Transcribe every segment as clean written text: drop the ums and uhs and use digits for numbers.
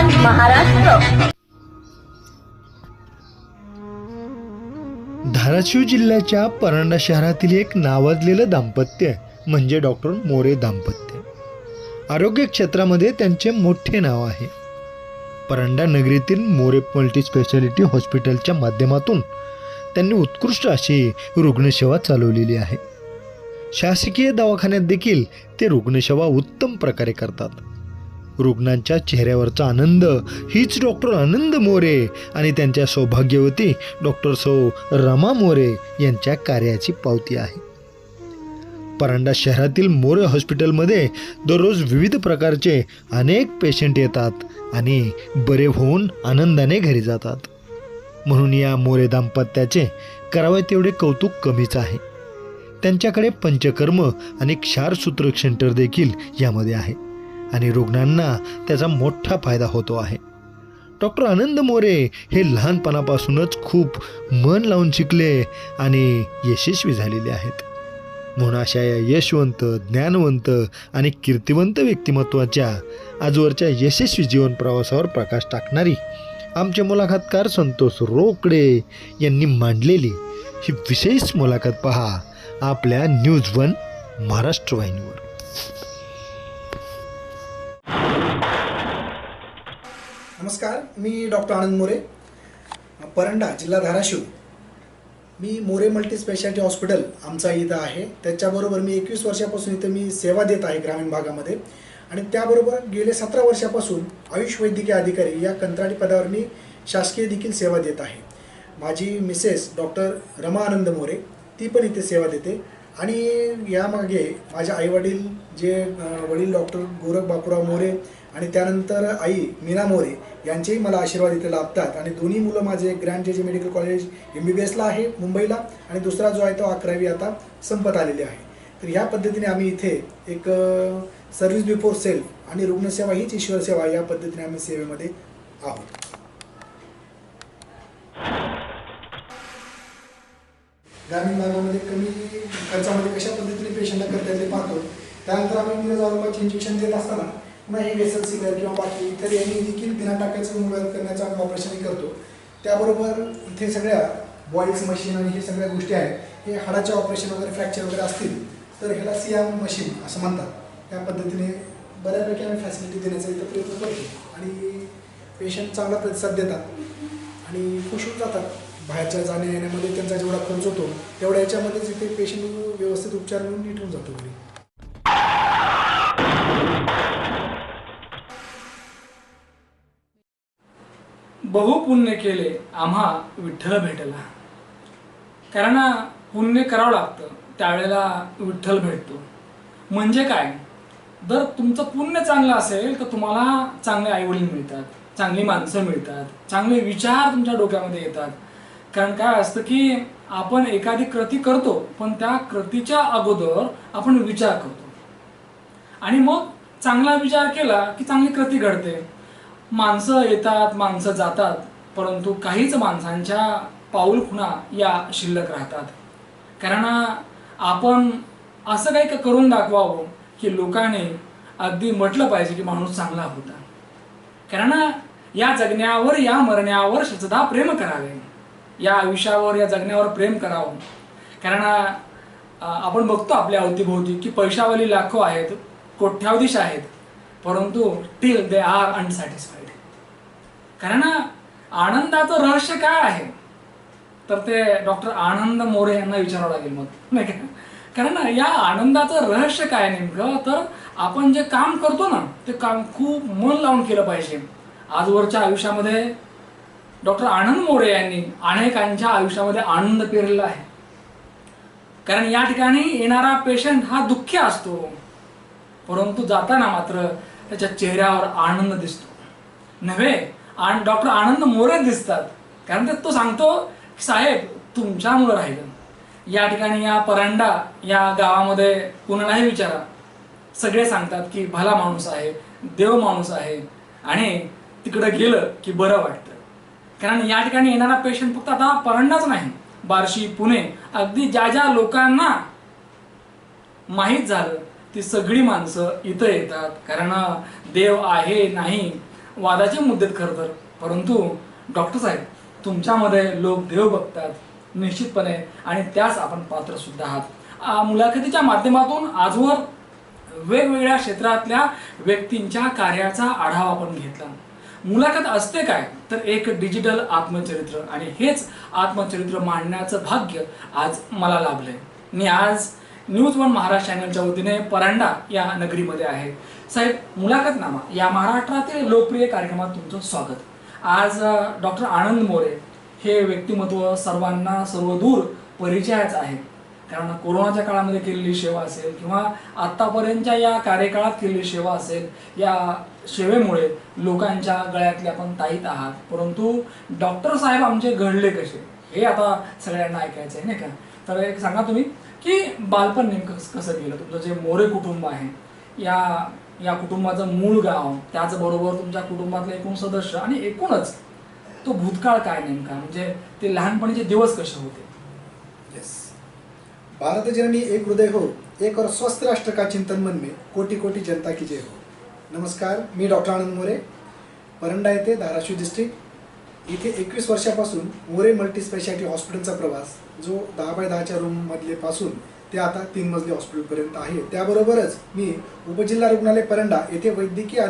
स्वाभिमान महाराष्ट्र. धाराशिव जिल्ह्याच्या परंडा शहरातील एक नावाजलेलं दाम्पत्य म्हणजे डॉक्टर मोरे दाम्पत्य. आरोग्य क्षेत्रामध्ये त्यांचे मोठे नाव आहे. परंडा नगरीतील मोरे मल्टी स्पेशालिटी हॉस्पिटलच्या माध्यमातून त्यांनी उत्कृष्ट अशी रुग्णसेवा चालवलेली आहे. शासकीय दवाखान्यात देखील ते रुग्णसेवा उत्तम प्रकारे करतात. रुग्णांच्या चेहऱ्यावरचा आनंद हीच डॉक्टर आनंद मोरे आणि त्यांच्या सौभाग्यवती डॉक्टर सौ रमा मोरे यांच्या कार्याची पावती आहे. परंडा शहरातील मोरे हॉस्पिटलमध्ये दररोज विविध प्रकारचे अनेक पेशंट येतात आणि बरे होऊन आनंदाने घरी जातात. म्हणून या मोरे दाम्पत्याचे करावे तेवढे कौतुक कमीच आहे. त्यांच्याकडे पंचकर्म आणि क्षारसूत्र सेंटर देखील यामध्ये आहे आणि रुग्णांना त्याचा मोठा फायदा होतो आहे. डॉक्टर आनंद मोरे हे लहानपणापासूनच खूप मन लावून शिकले आणि यशस्वी झालेले आहेत. म्हणून अशा या यशवंत, ज्ञानवंत आणि कीर्तिवंत व्यक्तिमत्वाच्या आजवरच्या यशस्वी जीवन प्रवासावर प्रकाश टाकणारी आमचे मुलाखतकार संतोष रोकडे यांनी मांडलेली ही विशेष मुलाखत पहा आपल्या न्यूज वन महाराष्ट्र वाहिनीवर. नमस्कार, मी डॉक्टर आनंद मोरे, परंडा, जिल्हा धाराशिव. मी मोरे मल्टी स्पेशालिटी हॉस्पिटल आमचा इथं आहे. त्याच्याबरोबर मी 21 वर्षापासून इथं मी सेवा देत आहे ग्रामीण भागामध्ये आणि त्याबरोबर गेले 17 वर्षापासून आयुष वैद्यकीय अधिकारी या कंत्राटी पदावर मी शासकीय देखील सेवा देत आहे. माझी मिसेस डॉक्टर रमा आनंद मोरे ती पण इथे सेवा देते आणि यामागे माझे आईवडील जे वडील डॉक्टर गोरख बापूराव मोरे आणि त्यानंतर आई मीना मोरे यांचेही मला आशीर्वाद इथे लाभतात. आणि दोन्ही मुलं माझे ग्रँड जे मेडिकल कॉलेज MBBSला आहे मुंबईला आणि दुसरा जो आहे तो 11वी आता संपत आलेली आहे. तर ह्या पद्धतीने आम्ही इथे एक सर्व्हिस बिफोर सेल्फ आणि रुग्णसेवा हीच ईश्वर सेवा या पद्धतीने आम्ही सेवेमध्ये आहोत. ग्रामीण भागामध्ये कमी खर्चामध्ये कशा पद्धतीने पेशंटला करता येते पाहतो. त्यानंतर आम्ही निराजारोबाचे इंजेक्शन देत असताना पुन्हा हे वेसल सिकर किंवा बाकी इतर यांनी देखील बिना टाकायचं मोबाईल करण्याचं आम्ही ऑपरेशन करतो. त्याबरोबर इथे सगळ्या बॉईल्स मशीन आणि हे सगळ्या गोष्टी आहेत. हे हाडाचे ऑपरेशन वगैरे फ्रॅक्चर वगैरे असतील तर ह्याला सियाम मशीन असं म्हणतात. त्या पद्धतीने बऱ्यापैकी आम्ही फॅसिलिटी देण्याचा इथं प्रयत्न करतो आणि पेशंट चांगला प्रतिसाद देतात आणि खुश होऊन जातात. बाहेरच्या जाण्या येण्यामध्ये त्यांचा जेवढा खर्च होतो तेवढ्या याच्यामध्येच इथे पेशंट व्यवस्थित उपचार मिळून नीट होऊन जातो घरी. बहु पुण्य केले आम्हा विठ्ठल भेटला. कारण पुण्य करावं लागतं त्यावेळेला विठ्ठल भेटतो. म्हणजे काय, जर तुमचं पुण्य चांगलं असेल तर तुम्हाला चांगले आईवडील मिळतात, चांगली माणसं मिळतात, चांगले विचार तुमच्या डोक्यामध्ये येतात. कारण काय असतं की आपण एखादी कृती करतो पण त्या कृतीच्या अगोदर आपण विचार करतो आणि मग चांगला विचार केला की चांगली कृती घडते. माणसं येतात, माणसं जातात, परंतु काहीच माणसांच्या पाऊलखुणा या शिल्लक राहतात. कारण आपण असं काही करून दाखवावं की लोकांनी अगदी म्हटलं पाहिजे की माणूस चांगला होता. कारण या जगण्यावर या मरण्यावर सदा प्रेम करावे, या आयुष्यावर या जगण्यावर प्रेम करावं. कारण आपण बघतो आपल्या अवतीभोवती की पैशावाली लाखो आहेत, कोट्याधीश आहेत, परंतु टिल दे आर अनसॅटिस्फाईड. कारण आनंदाचं रहस्य काय आहे तर ते डॉक्टर आनंद मोरे यांना विचारावं लागेल मग, नाही का. कारण या आनंदाचं रहस्य काय नेमकं तर आपण जे काम करतो ना ते काम खूप मन लावून केलं पाहिजे. आजवरच्या आयुष्यामध्ये डॉक्टर आनंद मोरे यांनी अनेकांच्या आयुष्यामध्ये आनंद पेरलेला आहे. कारण या ठिकाणी येणारा पेशंट हा दुःखी असतो, परंतु जाताना मात्र त्याच्या चेहऱ्यावर आनंद दिसतो. नव्हे, डॉक्टर आनंद मोरे दिसतात. कारण तो सांगतो साहेब तुमच्यामुळे राहिलं. या ठिकाणी या परंडा या गावामध्ये कुणालाही विचारा, सगळे सांगतात की भला माणूस आहे, देव माणूस आहे आणि तिकडे गेलं की बरं वाटतं. कारण या ठिकाणी येणारा पेशंट फक्त आता परंडाच नाही, बार्शी, पुणे, अगदी ज्या ज्या लोकांना माहीत झालं ती सगळी माणसं इथं येतात. कारण देव आहे नाही वादाचे मुद्दे खरं तर, परंतु डॉक्टर साहेब, तुमच्यामध्ये लोक देव बघतात निश्चितपणे, आणि त्यास आपण पात्र सुद्धा आहात. मुलाखतीच्या माध्यमातून आजवर वेगवेगळ्या क्षेत्रातल्या व्यक्तींच्या कार्याचा आढावा आपण घेतला. मुलाखत असते काय तर एक डिजिटल आत्मचरित्र, आणि हेच आत्मचरित्र मांडण्याचं भाग्य आज मला लाभलंय. मी आज न्यूज वन महाराष्ट्र चॅनलच्या वतीने परांडा या नगरीमध्ये आहे. साहेब, मुलाखतनामा या महाराष्ट्रातील लोकप्रिय कार्यक्रमात तुमचं स्वागत. आज डॉक्टर आनंद मोरे हे व्यक्तिमत्व सर्वांना सर्वदूर परिचयाचं आहे. कारण कोरोनाच्या काळामध्ये केलेली सेवा असेल किंवा आत्तापर्यंतच्या या कार्यकाळात केलेली सेवा असेल, या सेवेमुळे लोकांच्या गळ्यातले आपण ताईत आहात. परंतु डॉक्टर साहेब आमचे घडले कसे हे आता सगळ्यांना ऐकायचं आहे, नाही का? तर एक सांगा तुम्ही की बालपण नेमकं कसं गेलं, तुमचं जे मोरे कुटुंब आहे, या कुटुंबाचं मूळ गाव, त्याचबरोबर तुमच्या कुटुंबातले एकूण सदस्य, आणि एकूणच तो भूतकाळ काय नेमका, म्हणजे ते लहानपणीचे दिवस कसे होते? यस. भारत जननी एक हृदय हो, एक और स्वस्थ राष्ट्र का चिंतन मन में, कोटी कोटी जनता की जय हो. नमस्कार, मी डॉक्टर आनंद मोरे, परंडा येथे, धाराशिव डिस्ट्रिक्ट. इथे 21 वर्षापासून मोरे मल्टी स्पेशालिटी हॉस्पिटलचा प्रवास, जो 10x10च्या रूममधले पासून ते आता 3 मजली हॉस्पिटलपर्यंत आहे. त्याबरोबरच मी उपजिल्हा रुग्णालय परंडा येथे वैद्यकीय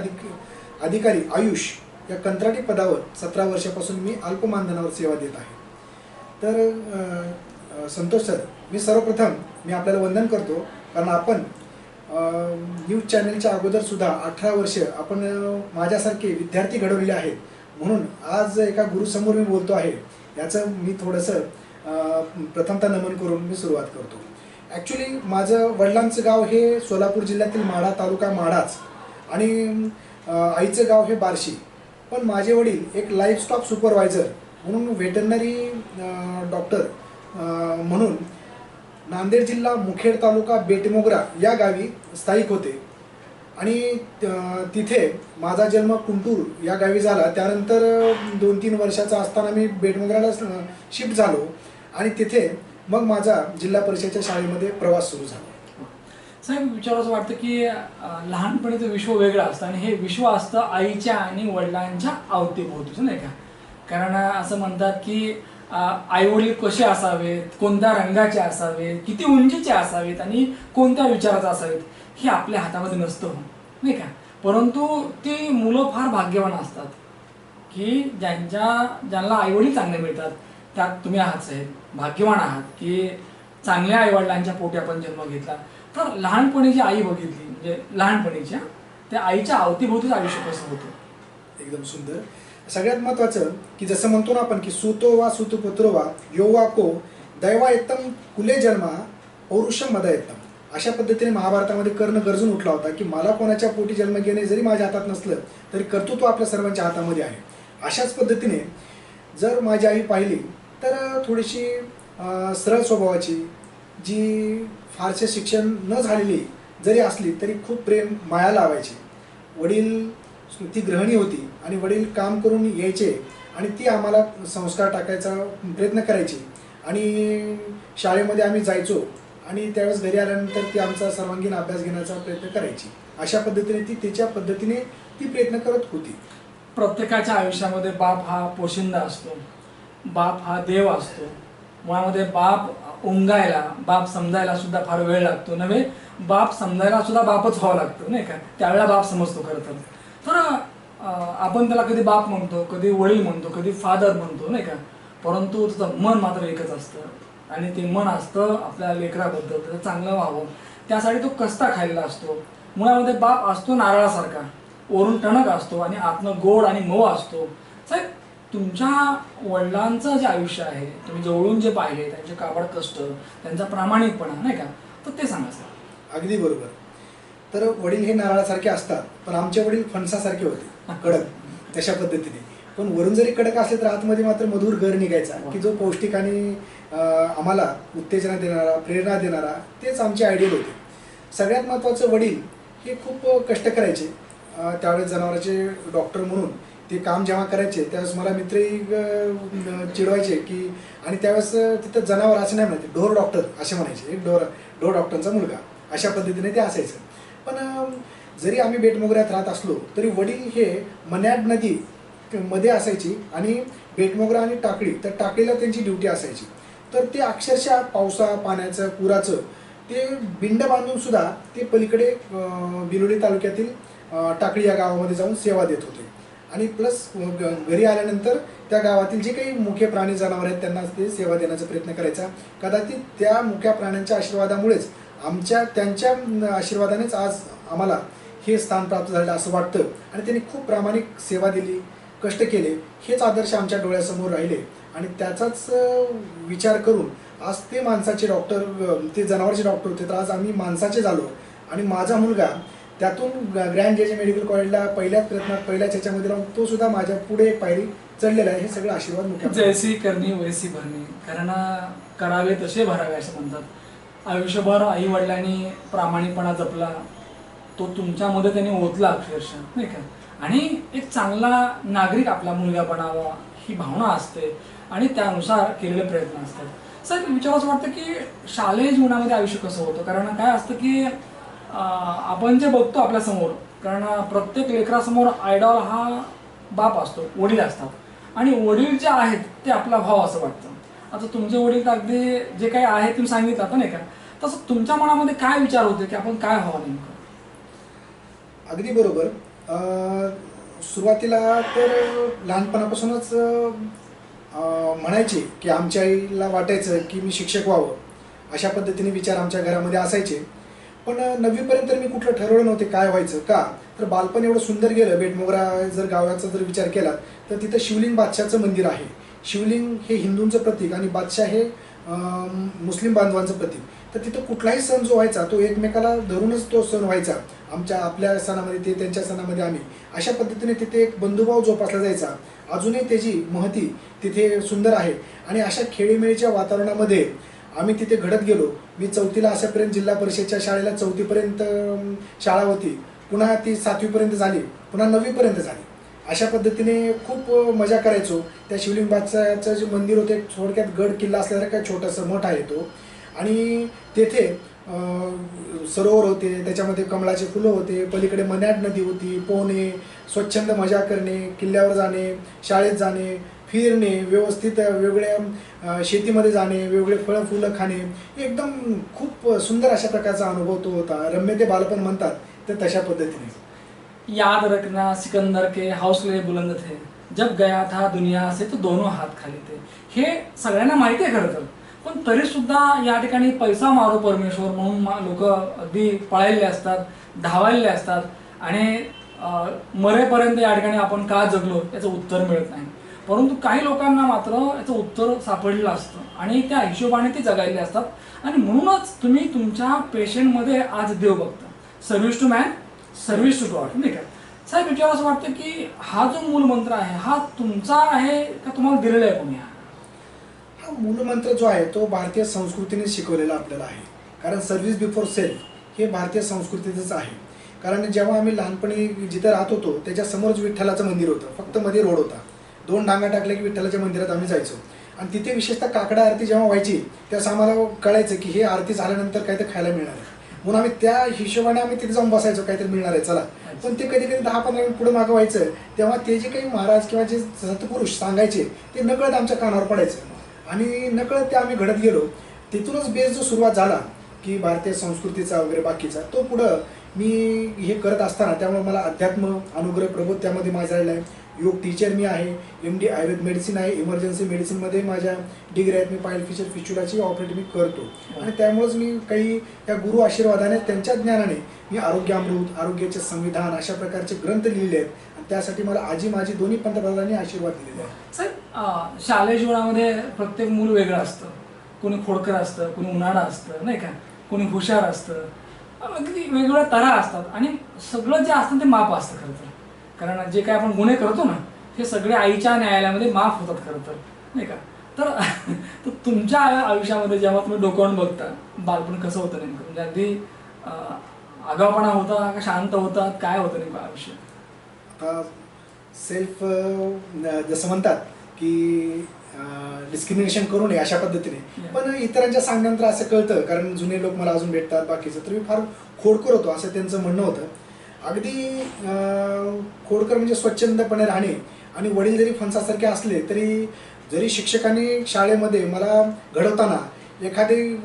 अधिकारी आयुष या कंत्राटी पदावर 17 वर्षापासून मी अल्प मानधनावर सेवा देत आहे. तर संतोष सर, मी सर्वप्रथम आपल्याला वंदन करतो, कारण आपण न्यूज चॅनलच्या अगोदरसुद्धा 18 वर्ष आपण माझ्यासारखे विद्यार्थी घडवलेले आहेत. म्हणून आज एका गुरुसमोर मी बोलतो आहे, याचं मी थोडंसं प्रथमतः नमन करून मी सुरुवात करतो. ॲक्च्युली माझं वडिलांचं गाव हे सोलापूर जिल्ह्यातील माढा तालुका माढाच, आणि आईचं गाव हे बार्शी. पण माझे वडील एक लाईफस्टॉक सुपरवायझर म्हणून, व्हेटरनरी डॉक्टर म्हणून नांदेड जिल्हा मुखेड तालुका बेटमोगरा या गावी स्थायिक होते. आणि तिथे माझा जन्म कुंटूर या गावी झाला. त्यानंतर 2-3 वर्षाचा असताना मी बेटमोगराला शिफ्ट झालो, आणि तिथे मग माझा जिल्हा परिषदेच्या शाळेमध्ये प्रवास सुरू झाला. साहेब, विचारावं वाटतं की लहानपणीचं विश्व वेगळं असतं, आणि हे विश्व असतं आईच्या आणि वडिलांच्या अवतीभोवतीचं, नाही का? कारण असं म्हणतात की आईवडील कसे असावेत, कोणत्या रंगाचे असावेत, किती उंचीचे असावेत, आणि कोणत्या विचाराचे असावेत हे आपल्या हातामध्ये नसतं, नाही का? परंतु ती मुलं फार भाग्यवान असतात की ज्यांना आईवडील चांगले मिळतात. त्यात तुम्ही आहात साहेब, भाग्यवान आहात की चांगल्या आईवडिलांच्या पोटी आपण जन्म घेतला. तर लहानपणीची आई बघितली, म्हणजे लहानपणीच्या त्या आईच्या अवतीभोवतीच आयुष्य कसं होतं? एकदम सुंदर. सगळ्यात महत्त्वाचं की जसं म्हणतो ना आपण की सुतो वा सुतपुत्रो वा यो वा को दैवा येतम कुले जन्मा पौरुषम मदा येतम. अशा पद्धतीने महाभारतामध्ये कर्ण गरजून उठला होता की मला कोणाच्या पोटी जन्म घेणे जरी माझ्या हातात नसलं तरी कर्तृत्व आपल्या सर्वांच्या हातामध्ये आहे. अशाच पद्धतीने जर माझी आई पाहिली तर थोडीशी सरळ स्वभावाची, जी फारसे शिक्षण न झालेली जरी असली तरी खूप प्रेम माया लावायची. वडील ती गृहिणी होती, आणि वडील काम करून यायचे, आणि ती आम्हाला संस्कार टाकायचा प्रयत्न करायची, आणि शाळेमध्ये आम्ही जायचो, आणि त्यावेळेस घरी आल्यानंतर ती आमचा सर्वांगीण अभ्यास घेण्याचा प्रयत्न करायची. अशा पद्धतीने ती तिच्या पद्धतीने ती प्रयत्न करत होती. प्रत्येकाच्या आयुष्यामध्ये बाप हा पोशिंदा असतो, बाप हा देव असतो. मुळामध्ये बाप उंगायला, बाप समजायला सुद्धा फार वेळ लागतो, नव्हे बाप समजायला सुद्धा बापच व्हावं लागतं, नाही का? त्यावेळेला बाप समजतो खरं तर. तर आपण त्याला कधी बाप म्हणतो, कधी वडील म्हणतो, कधी फादर म्हणतो, नाही का? परंतु त्याचं मन मात्र एकच असतं, आणि ते मन असतं आपल्या लेकराबद्दल त्याचं चांगलं व्हावं, त्यासाठी तो कष्टा खायला असतो. मुळामध्ये बाप असतो नारळासारखा, वरून टणक असतो आणि आतनं गोड आणि मऊ असतो. साहेब, तुमच्या वडिलांचं जे आयुष्य आहे, तुम्ही जवळून जे पाहिले, त्यांचे काबाड कष्ट, त्यांचा प्रामाणिकपणा, नाही का? तर ते सांगा सर. अगदी बरोबर. तर वडील हे नारळासारखे असतात, पण आमचे वडील फणसासारखे होते, कडक तशा पद्धतीने. पण वरून जरी कडक असले तर आतमध्ये मात्र मधुर घर निघायचा, की जो पौष्टिक आणि आम्हाला उत्तेजना देणारा, प्रेरणा देणारा, तेच आमचे आयडियल होते. सगळ्यात महत्त्वाचं, वडील हे खूप कष्ट करायचे. त्यावेळेस जनावरांचे डॉक्टर म्हणून ते काम जेव्हा करायचे त्यावेळेस मला मित्रही चिडवायचे की, आणि त्यावेळेस तिथं जनावर असं नाही म्हणायचे, ढोर डॉक्टर असे म्हणायचे, एक ढोर डॉक्टरचा मुलगा, अशा पद्धतीने ते असायचं. पण जरी आम्ही बेटमोगऱ्यात राहत असलो तरी वडील हे मन्याड नदी मध्ये असायची आणि बेटमोगरा आणि टाकळी, तर टाकळीला त्यांची ड्युटी असायची. तर ते अक्षरशः पावसा पाण्याचं पुराचं ते बिंड बांधून सुद्धा ते पलीकडे बिलोली तालुक्यातील टाकळी या गावामध्ये जाऊन सेवा देत होते. आणि प्लस घरी आल्यानंतर त्या गावातील जे काही मुख्य प्राणी जनावर आहेत त्यांना ते सेवा देण्याचा प्रयत्न करायचा. कदाचित त्या मुख्या प्राण्यांच्या आशीर्वादामुळेच त्यांच्या आशीर्वादानेच आज आम्हाला हे स्थान प्राप्त झालं असं वाटतं. आणि त्यांनी खूप प्रामाणिक सेवा दिली, कष्ट केले, हेच आदर्श आमच्या डोळ्यासमोर राहिले. आणि त्याचाच विचार करून आज ते माणसाचे डॉक्टर, ते जनावरचे डॉक्टर होते, तर आज आम्ही माणसाचे झालो. आणि माझा मुलगा त्यातून ग्रँड जे मेडिकल कॉलेजला पहिल्याच प्रयत्नात पहिल्याच ह्याच्यामध्ये राहून तो सुद्धा माझ्या पुढे एक पायरी चढलेला आहे. हे सगळं आशीर्वाद मुख्य जैसी करणी वैसी भरणी, कारण करावे तसे भरावे असं म्हणतात. आयुष्यभर आई वडिलांनी प्रामाणिकपणा जपला, तो तुमच्यामध्ये त्यांनी ओतला अक्षरशः, नाही का. आणि एक चांगला नागरिक आपला मुलगा बनावा ही भावना असते आणि त्यानुसार केलेले प्रयत्न असतात. सर, विचारावं वाटतं की शालेय जीवनामध्ये आयुष्य कसं होतं, कारण काय असतं की आपण जे बघतो आपल्या समोर, कारण प्रत्येक लेकरासमोर आयडॉल हा बाप असतो, वडील असतात आणि वडील जे आहेत ते आपला भाव असं वाटतं. आता तुमचे वडील अगदी जे काही आहे तुम्ही सांगितलं आता, नाही का, तसं तुमच्या मनामध्ये काय विचार होते की आपण काय व्हावं नेमकं? अगदी बरोबर. सुरुवातीला तर लहानपणापासूनच म्हणायचे की आमच्या आईला वाटायचं की मी शिक्षक व्हावं, अशा पद्धतीने विचार आमच्या घरामध्ये असायचे. पण 9वीपर्यंत मी कुठलं ठरवलं नव्हते काय व्हायचं. का तर बालपण एवढं सुंदर गेलं. बेटमोगरा जर गावाचा जर विचार केला तर तिथं शिवलिंग बादशाहचं मंदिर आहे. शिवलिंग हे हिंदूंचं प्रतीक आणि बादशाह हे मुस्लिम बांधवांचं प्रतीक. तर तिथं कुठलाही सण जो व्हायचा तो एकमेकाला धरूनच तो सण व्हायचा. आपल्या सणामध्ये ते, त्यांच्या सणामध्ये आम्ही, अशा पद्धतीने तिथे एक बंधुभाव जोपासला जायचा. अजूनही त्याची महती तिथे सुंदर आहे. आणि अशा खेळीमेळीच्या वातावरणामध्ये आम्ही तिथे घडत गेलो. मी 4थीला अशापर्यंत जिल्हा परिषदच्या शाळेला 4थीपर्यंत शाळा होती, पुन्हा ती 7वीपर्यंत झाली, पुन्हा 9वीपर्यंत झाली. अशा पद्धतीने खूप मजा करायचो. त्या शिवलिंग बादशाहचं जे मंदिर होते, थोडक्यात गड किल्ला असल्यासारखं काय छोटासा मठ आहे तो. आणि तेथे सरोवर होते, त्याच्यामध्ये कमळाचे फुलं होते, पलीकडे मन्याड नदी होती. पोहणे, स्वच्छंद मजा करणे, किल्ल्यावर जाणे, शाळेत जाणे, फिरणे, व्यवस्थित वेगवेगळ्या शेतीमध्ये जाणे, वेगवेगळे फळं फुलं खाणे, एकदम खूप सुंदर अशा प्रकारचा अनुभव तो होता. रम्य ते बालपण म्हणतात तर तशा पद्धतीने. याद रखना सिकंदर के हौसले बुलंद थे, जब गया था दुनिया से तो दोनों हात खाली थे. हे सगळ्यांना माहिती आहे खरं तर, पण तरी सुद्धा या ठिकाणी पैसा मारो परमेश्वर म्हणून लोक अगदी पळालेले असतात, धावायले असतात आणि मरेपर्यंत या ठिकाणी आपण का जगलो याचं उत्तर मिळत नाही. परंतु काही लोकांना मात्र याचं उत्तर सापडलेलं असतं आणि त्या हिशोबाने ते जगायले असतात. आणि म्हणूनच तुम्ही तुमच्या पेशंटमध्ये आज देव बघता. Service to man, service to God, नाही का. साहेब, विचार असं वाटतं की हा जो मूलमंत्र आहे हा तुमचा आहे का तुम्हाला दिलेला आहे कोणी? हा मूलमंत्र जो आहे तो भारतीय संस्कृतीने शिकवलेला आपल्याला आहे. कारण सर्व्हिस बिफोर सेल्फ हे भारतीय संस्कृतीचंच आहे. कारण जेव्हा आम्ही लहानपणी जिथे राहत होतो त्याच्यासमोरच विठ्ठलाचं मंदिर होतं, फक्त मध्ये रोड होता. 2 डांगा टाकले की विठ्ठलाच्या मंदिरात आम्ही जायचो. आणि तिथे विशेषतः काकडा आरती जेव्हा व्हायची त्यावेळेस आम्हाला कळायचं की हे आरती झाल्यानंतर काहीतरी खायला मिळणार आहे. म्हणून आम्ही त्या हिशोबाने आम्ही तिथे जाऊन बसायचो, काहीतरी मिळणार आहे चला. पण ते कधी कधी 10-15 मिनिट पुढे मागं व्हायचं, तेव्हा ते जे काही महाराज किंवा जे सतपुरुष सांगायचे ते नकळत आमच्या कानावर पडायचं आणि नकळत ते आम्ही घडत गेलो. तिथूनच बेस जो सुरुवात झाला की भारतीय संस्कृतीचा वगैरे बाकीचा, तो पुढं मी हे करत असताना त्यामुळे मला अध्यात्म, अनुग्रह, प्रबोध त्यामध्ये माझा राहिला आहे. योग टीचर मी आहे, MD आयुर्वेद मेडिसिन आहे, इमर्जन्सी मेडिसिनमध्ये माझ्या डिग्री आहेत. मी पायल फिशर फिशुलाची ऑपरेट मी करतो आणि त्यामुळेच मी काही त्या गुरु आशीर्वादाने, त्यांच्या ज्ञानाने मी आरोग्यामृत, आरोग्याचे संविधान अशा प्रकारचे ग्रंथ लिहिले आहेत. आणि त्यासाठी मला माझी दोन्ही पंतप्रधानांनी आशीर्वाद दिलेले आहे. साहेब, शालेय जीवनामध्ये प्रत्येक मूल वेगळं असतं. कोणी खोडकर असतं, कोणी उन्हाळा असतं, नाही का, कोणी हुशार असतं, अगदी वेगवेगळ्या तऱ्हा असतात. आणि सगळं जे असतं ते माप असतं खरं तर. कारण जे काय आपण गुन्हे करतो ना हे सगळे आईच्या न्यायालयामध्ये माफ होतात खरं तर, नाही का. तर तुमच्या आयुष्यामध्ये जेव्हा तुम्ही डोकावून बघता बालपण कसं होतं नेमकं, म्हणजे अगदी आगाऊपणा होता का शांत होता, काय होतं नेमकं आयुष्य? आता सेल्फ जसं म्हणतात की डिस्क्रिमिनेशन करू नये अशा पद्धतीने, पण इतरांच्या सांगण्यानंतर असं कळतं, कारण जुने लोक मला अजून भेटतात बाकीचं, तर मी फार खोडकर होतो असं त्यांचं म्हणणं होतं. अगदी खोडकर म्हणजे स्वच्छंदपणे राहणे आणि वडील जरी फणसासारखे असले तरी जरी शिक्षकांनी शाळेमध्ये मला घडवताना एखादी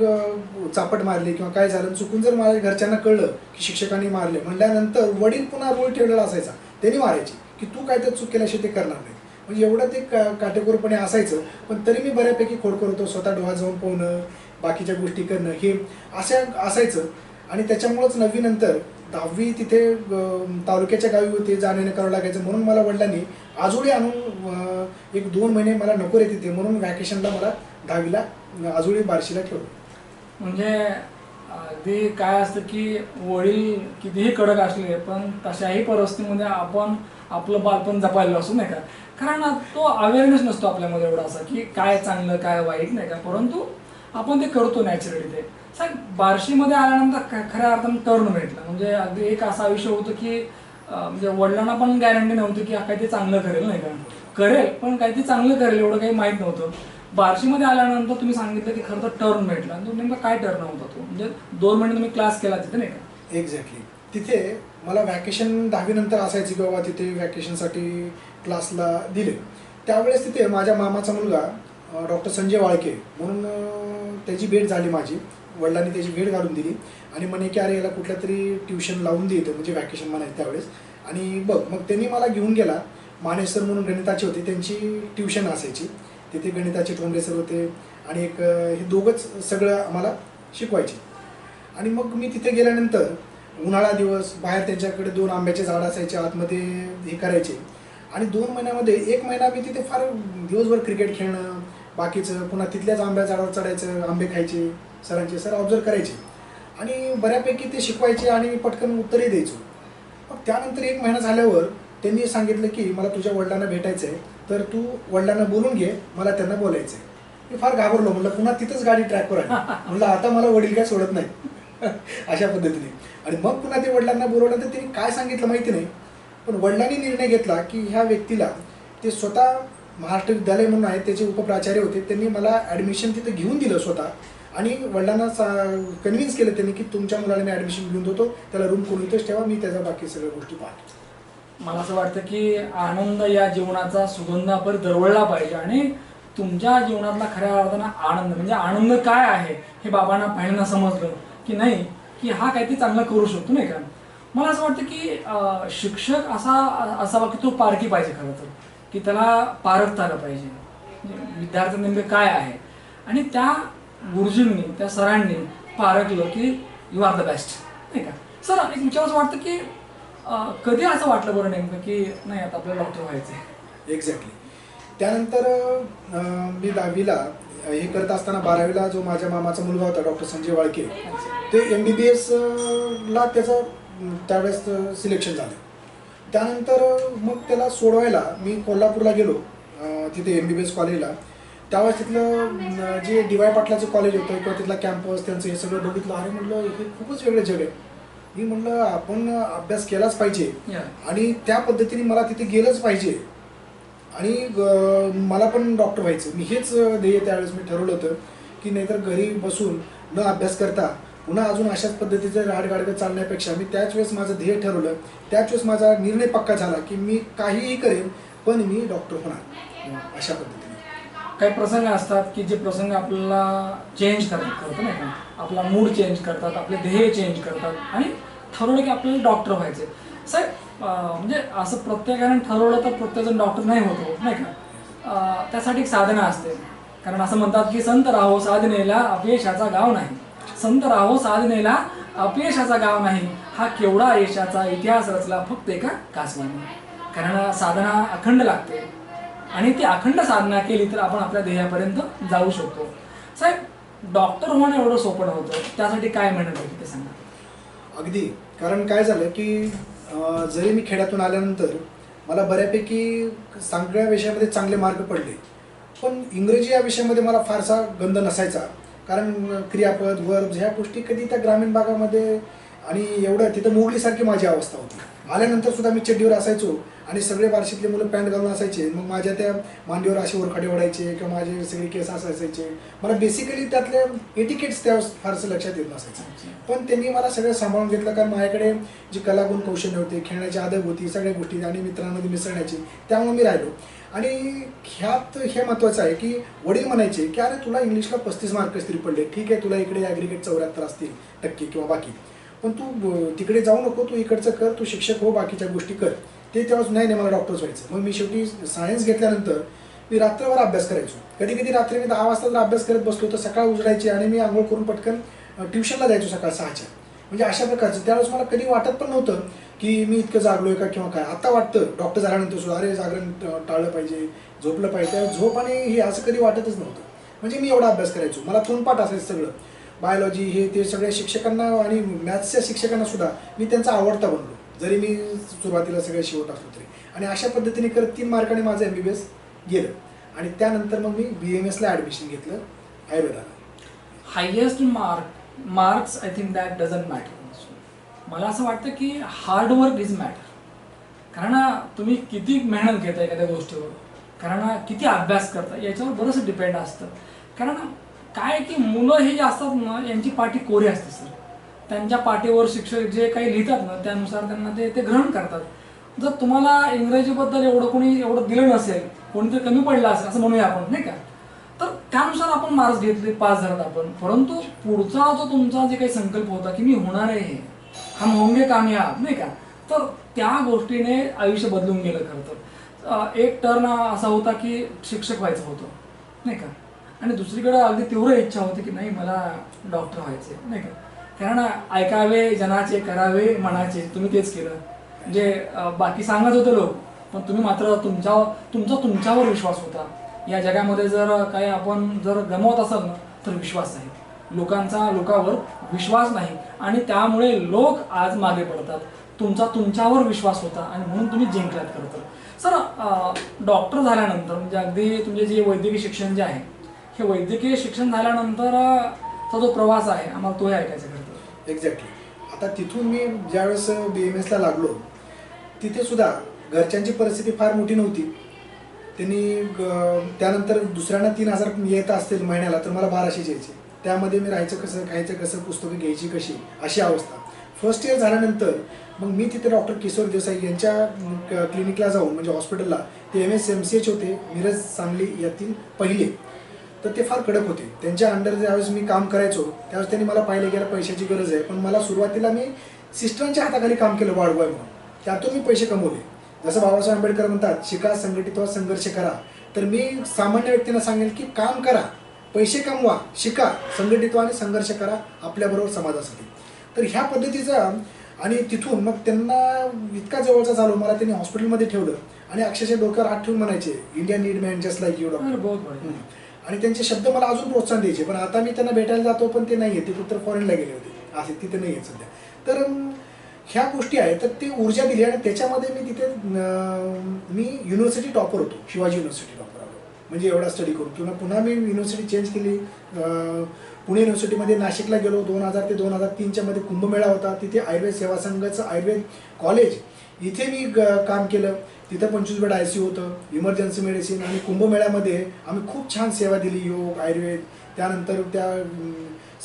चापट मारली किंवा काय झालं चुकून जर माझ्या घरच्यांना कळलं की शिक्षकांनी मारले म्हणल्यानंतर वडील पुन्हा रोल ठेवलेला असायचा, त्यांनी मारायची की तू काय तर चूक केल्याशिवाय ते करणार नाही. म्हणजे एवढं ते काटेकोरपणे असायचं. पण तरी मी बऱ्यापैकी खोडकर होतो. स्वतः डोळ्यात जाऊन पोहणं, बाकीच्या गोष्टी करणं हे असायचं. आणि त्याच्यामुळंच 9वी नंतर 10वी तिथे तालुक्याच्या गावी होते, जाण्याने करावं लागायचं. म्हणून मला वडिलांनी आजोळी आणून 1-2 महिने मला नको रे तिथे म्हणून वॅकेशनला मला 10वीला आजोळी बार्शीला ठेवलं. म्हणजे अगदी काय असतं की वडील कितीही कडक असले पण तशाही परिस्थितीमध्ये आपण आपलं बालपण जपायला असू नाही का. कारण तो अवेअरनेस नसतो आपल्यामध्ये एवढा असा की काय चांगलं काय वाईट नाही का, परंतु आपण ते करतो नॅचरली. ते साहेब बार्शीमध्ये आल्यानंतर खऱ्या अर्थानं टर्न भेटला. म्हणजे अगदी एक असा विषय होतो की म्हणजे वडिलांना पण गॅरंटी नव्हती की काही ते चांगलं करेल नाही का, करेल पण काही ते चांगलं करेल एवढं काही माहीत नव्हतं. बार्शीमध्ये आल्यानंतर तुम्ही सांगितलं की खरं तर टर्न भेटला. तो नेमका काय टर्न होता तो, म्हणजे 2 महिने तुम्ही क्लास केला तिथे नाही का. एक्झॅक्टली. तिथे मला वॅकेशन 10वी नंतर असायची की बाबा तिथे वॅकेशनसाठी क्लासला दिले. त्यावेळेस तिथे माझ्या मामाचा मुलगा डॉक्टर संजय वाळके म्हणून त्याची भेट झाली माझी. वडिलांनी त्याची भेट घालून दिली आणि म्हणे की अरे याला कुठल्या तरी ट्युशन लावून देतं, म्हणजे वॅकेशन म्हणायचं त्यावेळेस. आणि बघ मग त्यांनी मला घेऊन गेला. माने सर म्हणून गणिताचे होते, त्यांची ट्युशन असायची तिथे. गणिताचे ठोंबरे सर होते आणि हे दोघंच सगळं आम्हाला शिकवायचे. आणि मग मी तिथे गेल्यानंतर उन्हाळा दिवस, बाहेर त्यांच्याकडे 2 आंब्याचे झाड असायचे, आतमध्ये हे करायचे. आणि 2 महिन्यामध्ये 1 महिना मी तिथे फार दिवसभर क्रिकेट खेळणं, बाकीचं पुन्हा तिथल्याच आंब्या झाडावर चढायचं, आंबे खायचे, सरांचे सर ऑब्झर्व करायचे आणि बऱ्यापैकी ते शिकवायचे आणि मी पटकन उत्तरही द्यायचो. मग त्यानंतर 1 महिना झाल्यावर त्यांनी सांगितलं की मला तुझ्या वडिलांना भेटायचं आहे, तर तू वडिलांना बोलून घे, मला त्यांना बोलायचं आहे. मी फार घाबरलो. म्हटलं पुन्हा तिथंच गाडी ट्रॅकवर आहे. म्हटलं आता मला वडील काय सोडत नाही अशा पद्धतीने. आणि मग पुन्हा ते वडिलांना बोलवलं तर त्यांनी काय सांगितलं माहिती नाही, पण वडिलांनी निर्णय घेतला की ह्या व्यक्तीला ते स्वतः महाराष्ट्र विद्यालय म्हणून आहे त्याचे उपप्राचार्य होते, त्यांनी मला ॲडमिशन तिथे घेऊन दिलं स्वतः. आणि वडिलांना कन्व्हिन्स केलं त्यांनी की तुमच्या मुलाला मी ॲडमिशन घेऊन देतो, त्याला रूम करून इथंच ठेवा, मी त्याच्या बाकी सगळ्या गोष्टी पाहतो. मला असं वाटतं की आनंद या जीवनाचा सुगंधापर दरवळला पाहिजे आणि तुमच्या जीवनातला खऱ्या अर्थानं आनंद म्हणजे आनंद काय आहे हे बाबांना पहिल्यांदा समजलं की नाही की हा काहीतरी चांगलं करू शकतो नाही का. मला असं वाटतं की शिक्षक असावा की तो पारखी पाहिजे खरं तर, की त्याला पारखता आलं पाहिजे विद्यार्थी नेमके काय आहे. आणि त्या गुरुजींनी त्या सरांनी पारखलं की यू आर द बेस्ट नाही का. सर एक विचार वाटतं की कधी असं वाटलं बरं नेमकं की नाही आता आपल्याला डॉक्टर व्हायचं आहे. एक्झॅक्टली. त्यानंतर मी 10वीला हे करत असताना 12वीला जो माझ्या मामाचा मुलगा होता डॉक्टर संजय वाळके, ते MBBS ला त्याचं त्यावेळेस सिलेक्शन झालं. त्यानंतर मग त्याला सोडवायला मी कोल्हापूरला गेलो तिथे MBBS कॉलेजला. त्यावेळेस तिथलं जे DY पाटलाचं कॉलेज होतं किंवा तिथला कॅम्पस त्यांचं हे सगळं बघितलं. अरे म्हटलं हे खूपच वेगळं जग आहे. मी म्हटलं आपण अभ्यास केलाच पाहिजे आणि त्या पद्धतीने मला तिथे गेलंच पाहिजे आणि मला पण डॉक्टर व्हायचं. मी हेच ध्येय त्यावेळेस मी ठरवलं होतं की नाहीतर घरी बसून न अभ्यास करता पुन्हा अजून अशाच पद्धतीचं राडगाडगं चालण्यापेक्षा मी त्याच वेळेस माझं ध्येय ठरवलं. त्याच वेळेस माझा निर्णय पक्का झाला की मी काहीही करेन पण मी डॉक्टर होणार. अशा पद्धतीने काही प्रसंग असतात की जे प्रसंग आपल्याला चेंज करतात नाही का, आपला मूड चेंज करतात, आपले ध्येय चेंज करतात आणि ठरवलं की आपल्याला डॉक्टर व्हायचं. साहेब म्हणजे असं प्रत्येकाने ठरवलं तर प्रत्येकजण डॉक्टर नाही होतो नाही का. त्यासाठी एक साधना असते. कारण असं म्हणतात की संत राहो साधनेला अपयशाचा गाव नाही, संत राहो साधनेला अपयशाचा गाव नाही, हा केवढा यशाचा इतिहास रचला फक्त एका कासवाने. कारण साधना अखंड लागते आणि ती अखंड साधना केली तर आपण आपल्या ध्येयापर्यंत जाऊ शकतो. साहेब डॉक्टर होणं एवढं सोपं नव्हतं, त्यासाठी काय मेहनत होती ते सांगा. अगदी. कारण काय झालं की जरी मी खेड्यातून आल्यानंतर मला बऱ्यापैकी सगळ्या विषयामध्ये चांगले मार्क पडले, पण इंग्रजी या विषयामध्ये मला फारसा गंध नसायचा. कारण क्रियापद वर्ब ह्या गोष्टी कधी त्या ग्रामीण भागामध्ये आणि एवढं तिथं मोगलीसारखी माझी अवस्था होती. आल्यानंतर सुद्धा मी चड्डीवर असायचो आणि सगळे बार्शीतले मुलं पॅन्ट घालून असायचे. मग माझ्या त्या मांडीवर असे ओरखडे ओढायचे किंवा माझे सगळे केस असायचे. मला बेसिकली त्यातले एटिकेट्स त्या फारसं लक्षात येत नसायचं. पण त्यांनी मला सगळं सांभाळून घेतलं, कारण माझ्याकडे जी कलागुण कौशल्य होते, खेळण्याची आदत होती, सगळ्या गोष्टी आणि मित्रांमध्ये मिसळण्याची, त्यामुळे मी राहिलो. आणि ह्यात हे महत्त्वाचं आहे की वडील म्हणायचे की अरे तुला इंग्लिशला 35 मार्कच तरी पडले, ठीक आहे, तुला इकडे ॲग्रिगेट 74 असतील टक्के किंवा बाकी, पण तू तिकडे जाऊ नको, तू इकडचं कर, तू शिक्षक हो, बाकीच्या गोष्टी कर. ते तेव्हाच नाही मला डॉक्टरच व्हायचं. मग मी शेवटी सायन्स घेतल्यानंतर मी रात्रभर अभ्यास करायचो. कधी कधी रात्री मी 10 वाजता जर अभ्यास करत बसलो तर सकाळ उजडायची आणि मी आंघोळ करून पटकन ट्युशनला जायचो सकाळ 6च्या. म्हणजे अशा प्रकारचं. त्यावेळेस मला कधी वाटत पण नव्हतं की मी इतकं जागलोय का किंवा काय. आता वाटतं डॉक्टर झाल्यानंतर सुद्धा अरे जागरण टाळलं पाहिजे, झोपलं पाहिजे. त्या झोप आणि हे असं कधी वाटतच नव्हतं. म्हणजे मी एवढा अभ्यास करायचो. मला तोंडपाठ असायचं सगळं, बायोलॉजी हे ते सगळ्या शिक्षकांना आणि मॅथ्सच्या शिक्षकांना सुद्धा मी त्यांचा आवडता बनलो, जरी मी सुरुवातीला सगळे शेवट असलो तरी. आणि अशा पद्धतीने करत 3 मार्काने माझं MBBS गेलं. आणि त्यानंतर मग मी BMSला ॲडमिशन घेतलं आयुर्वेदाला. Highest marks I think that doesn't matter. मला असं वाटतं की हार्डवर्क इज मॅटर. कारण तुम्ही किती मेहनत घेता एखाद्या गोष्टीवर, कारण किती अभ्यास करता याच्यावर बरंच डिपेंड असतं. कारण काय की मुलं हे जे असतात ना, यांची पाठी कोरी असते सर. त्यांच्या पाठीवर शिक्षक जे काही लिहितात ना त्यानुसार त्यांना ते ग्रहण करतात. जर तुम्हाला इंग्रजीबद्दल एवढं दिलं नसेल, कोणीतरी कमी पडलं असेल असं म्हणूया आपण, नाही का, तर त्यानुसार आपण मार्क्स घेतले, पास झालात आपण. परंतु पुढचा जो तुमचा जे काही संकल्प होता की मी होणार आहे, हम होंगे कामयाब, नाही का, तर त्या गोष्टीने आयुष्य बदलून गेलं. खरं तर एक टर्न असा होता की शिक्षक व्हायचं होतं, नाही का, आणि दुसरीकडे अगदी तीव्र इच्छा होती की नाही मला डॉक्टर व्हायचे, नाही का. कारण ऐकावे जनाचे, करावे मनाचे, तुम्ही तेच केलं. म्हणजे बाकी सांगत होते लोक, पण तुम्ही मात्र तुमच्यावर विश्वास होता. या जगामध्ये जर काही आपण जर गमवत असाल ना तर विश्वास आहे. लोकांवर विश्वास नाही आणि त्यामुळे लोक आज मागे पडतात. तुमच्यावर विश्वास होता आणि म्हणून तुम्ही जिंकलात. खरं तर सर डॉक्टर झाल्यानंतर म्हणजे अगदी तुमचे जे वैद्यकीय शिक्षण जे आहे, हे वैद्यकीय शिक्षण झाल्यानंतरचा जो प्रवास आहे आम्हाला तोही ऐकायचा करतो. एक्झॅक्टली. आता तिथून मी ज्यावेळेस BMSला लागलो तिथे सुद्धा घरच्यांची परिस्थिती फार मोठी नव्हती. त्यांनी त्यानंतर दुसऱ्यांना 3,000 येत असतील महिन्याला, तर मला 1200 यायचे. त्यामध्ये मी राहायचं कसं, खायचं कसं, पुस्तकं घ्यायची कशी, अशी अवस्था. फर्स्ट इयर झाल्यानंतर मग मी तिथे डॉक्टर किशोर देसाई यांच्या क्लिनिकला जाऊन, म्हणजे हॉस्पिटलला, ते MSMCH होते मिरज सांगली यातील पहिले. तर ते फार कडक होते. त्यांच्या अंडर ज्यावेळेस मी काम करायचो त्यावेळेस त्यांनी मला पाहिलं गेलं पैशाची गरज आहे, पण मला सुरुवातीला मी सिस्टरांच्या हाताखाली काम केलं वाढवाय म्हणून. त्यातून मी पैसे कमवले. जसं बाबासाहेब आंबेडकर म्हणतात शिका, संघटित व्हा, संघर्ष करा. तर मी सामान्य व्यक्तींना सांगेल की काम करा, पैसे कमवा, शिका, संघटित व्हा आणि संघर्ष करा आपल्याबरोबर समाजासाठी. तर ह्या पद्धतीचा. आणि तिथून मग त्यांना इतका जवळचा झालो, मला त्यांनी हॉस्पिटलमध्ये ठेवलं आणि अक्षरशः डोक्यावर हात ठेवून म्हणायचे India need man just like you doctor. आणि त्यांचे शब्द मला अजून प्रोत्साहन द्यायचे. पण आता मी त्यांना भेटायला जातो पण ते नाही आहे, ते कुठं फॉरेनला गेले होते, असे तिथे नाही आहेत सध्या. तर ह्या गोष्टी आहेत. तर ती ऊर्जा दिली आणि त्याच्यामध्ये मी तिथे मी युनिव्हर्सिटी टॉपर होतो, शिवाजी युनिव्हर्सिटी टॉपर आलो. म्हणजे एवढा स्टडी करून पुन्हा मी युनिव्हर्सिटी चेंज केली. पुणे युनिव्हर्सिटीमध्ये नाशिकला गेलो. 2000 ते 2003च्या मध्ये कुंभमेळा होता. तिथे आयुर्वेद सेवा संघाचं आयुर्वेद कॉलेज, इथे मी काम केलं. तिथं 25 बेड ICU होतं, इमर्जन्सी मेडिसिन. आणि कुंभमेळ्यामध्ये आम्ही खूप छान सेवा दिली, योग, आयुर्वेद. त्यानंतर त्या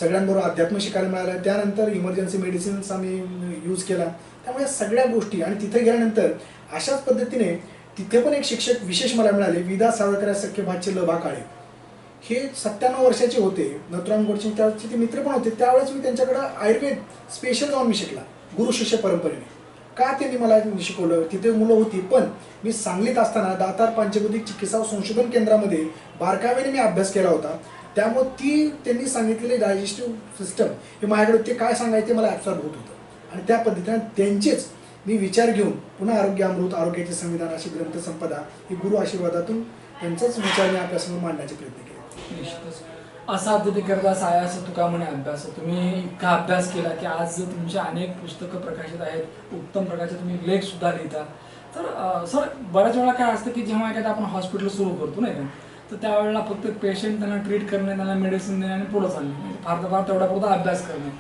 सगळ्यांबरोबर अध्यात्म शिकायला मिळालं. त्यानंतर इमर्जन्सी मेडिसिन्स आम्ही यूज केला. त्यामुळे सगळ्या गोष्टी. आणि तिथे गेल्यानंतर अशाच पद्धतीने तिथे पण एक शिक्षक विशेष मला मिळाले, विदा सावरकर सख्खे भाचे लभा काळे. हे 97 वर्षाचे होते, नथुराम गोडसे त्यावेळेचे ते मित्र पण होते. त्यावेळेस मी त्यांच्याकडं आयुर्वेद स्पेशल जाऊन मी शिकला, गुरु शिष्य परंपरेने. का त्यांनी मला शिकवलं, तिथे मुलं होती. पण मी सांगलीत असताना दातार पंचभौतिक चिकित्सा संशोधन केंद्रामध्ये बारकाव्याने मी अभ्यास केला होता. त्यामुळे त्यांनी सांगितलेले डायजेस्टिव्ह सिस्टम हे माझ्याकडे ते काय सांगायचे मला ॲब्सॉर्ब होत होतं. आणि त्या पद्धतीने त्यांचेच मी विचार घेऊन पुन्हा आरोग्य अमृत, आरोग्याचे संविधान अशी ग्रंथसंपदा ही गुरु आशीर्वादातून त्यांचाच विचार मी आपल्यासमोर मांडण्याचे प्रयत्न केले. निश्चितच. असा तुम्ही करता सायास तुका म्हणे अभ्यास. तुम्ही इतका अभ्यास केला की आज तुमचे अनेक पुस्तकं प्रकाशित आहेत, उत्तम प्रकारचे तुम्ही लेख सुद्धा लिहिता. तर सर बऱ्याच वेळा काय असतं की जेव्हा एखादं आपण हॉस्पिटल सुरू करतो नाही का, तर त्यावेळेला फक्त पेशंट त्यांना ट्रीट करणे, त्यांना मेडिसिन देणे आणि पुढं चालणे, म्हणजे फार तर फार तेवढा पुरता अभ्यास करणे.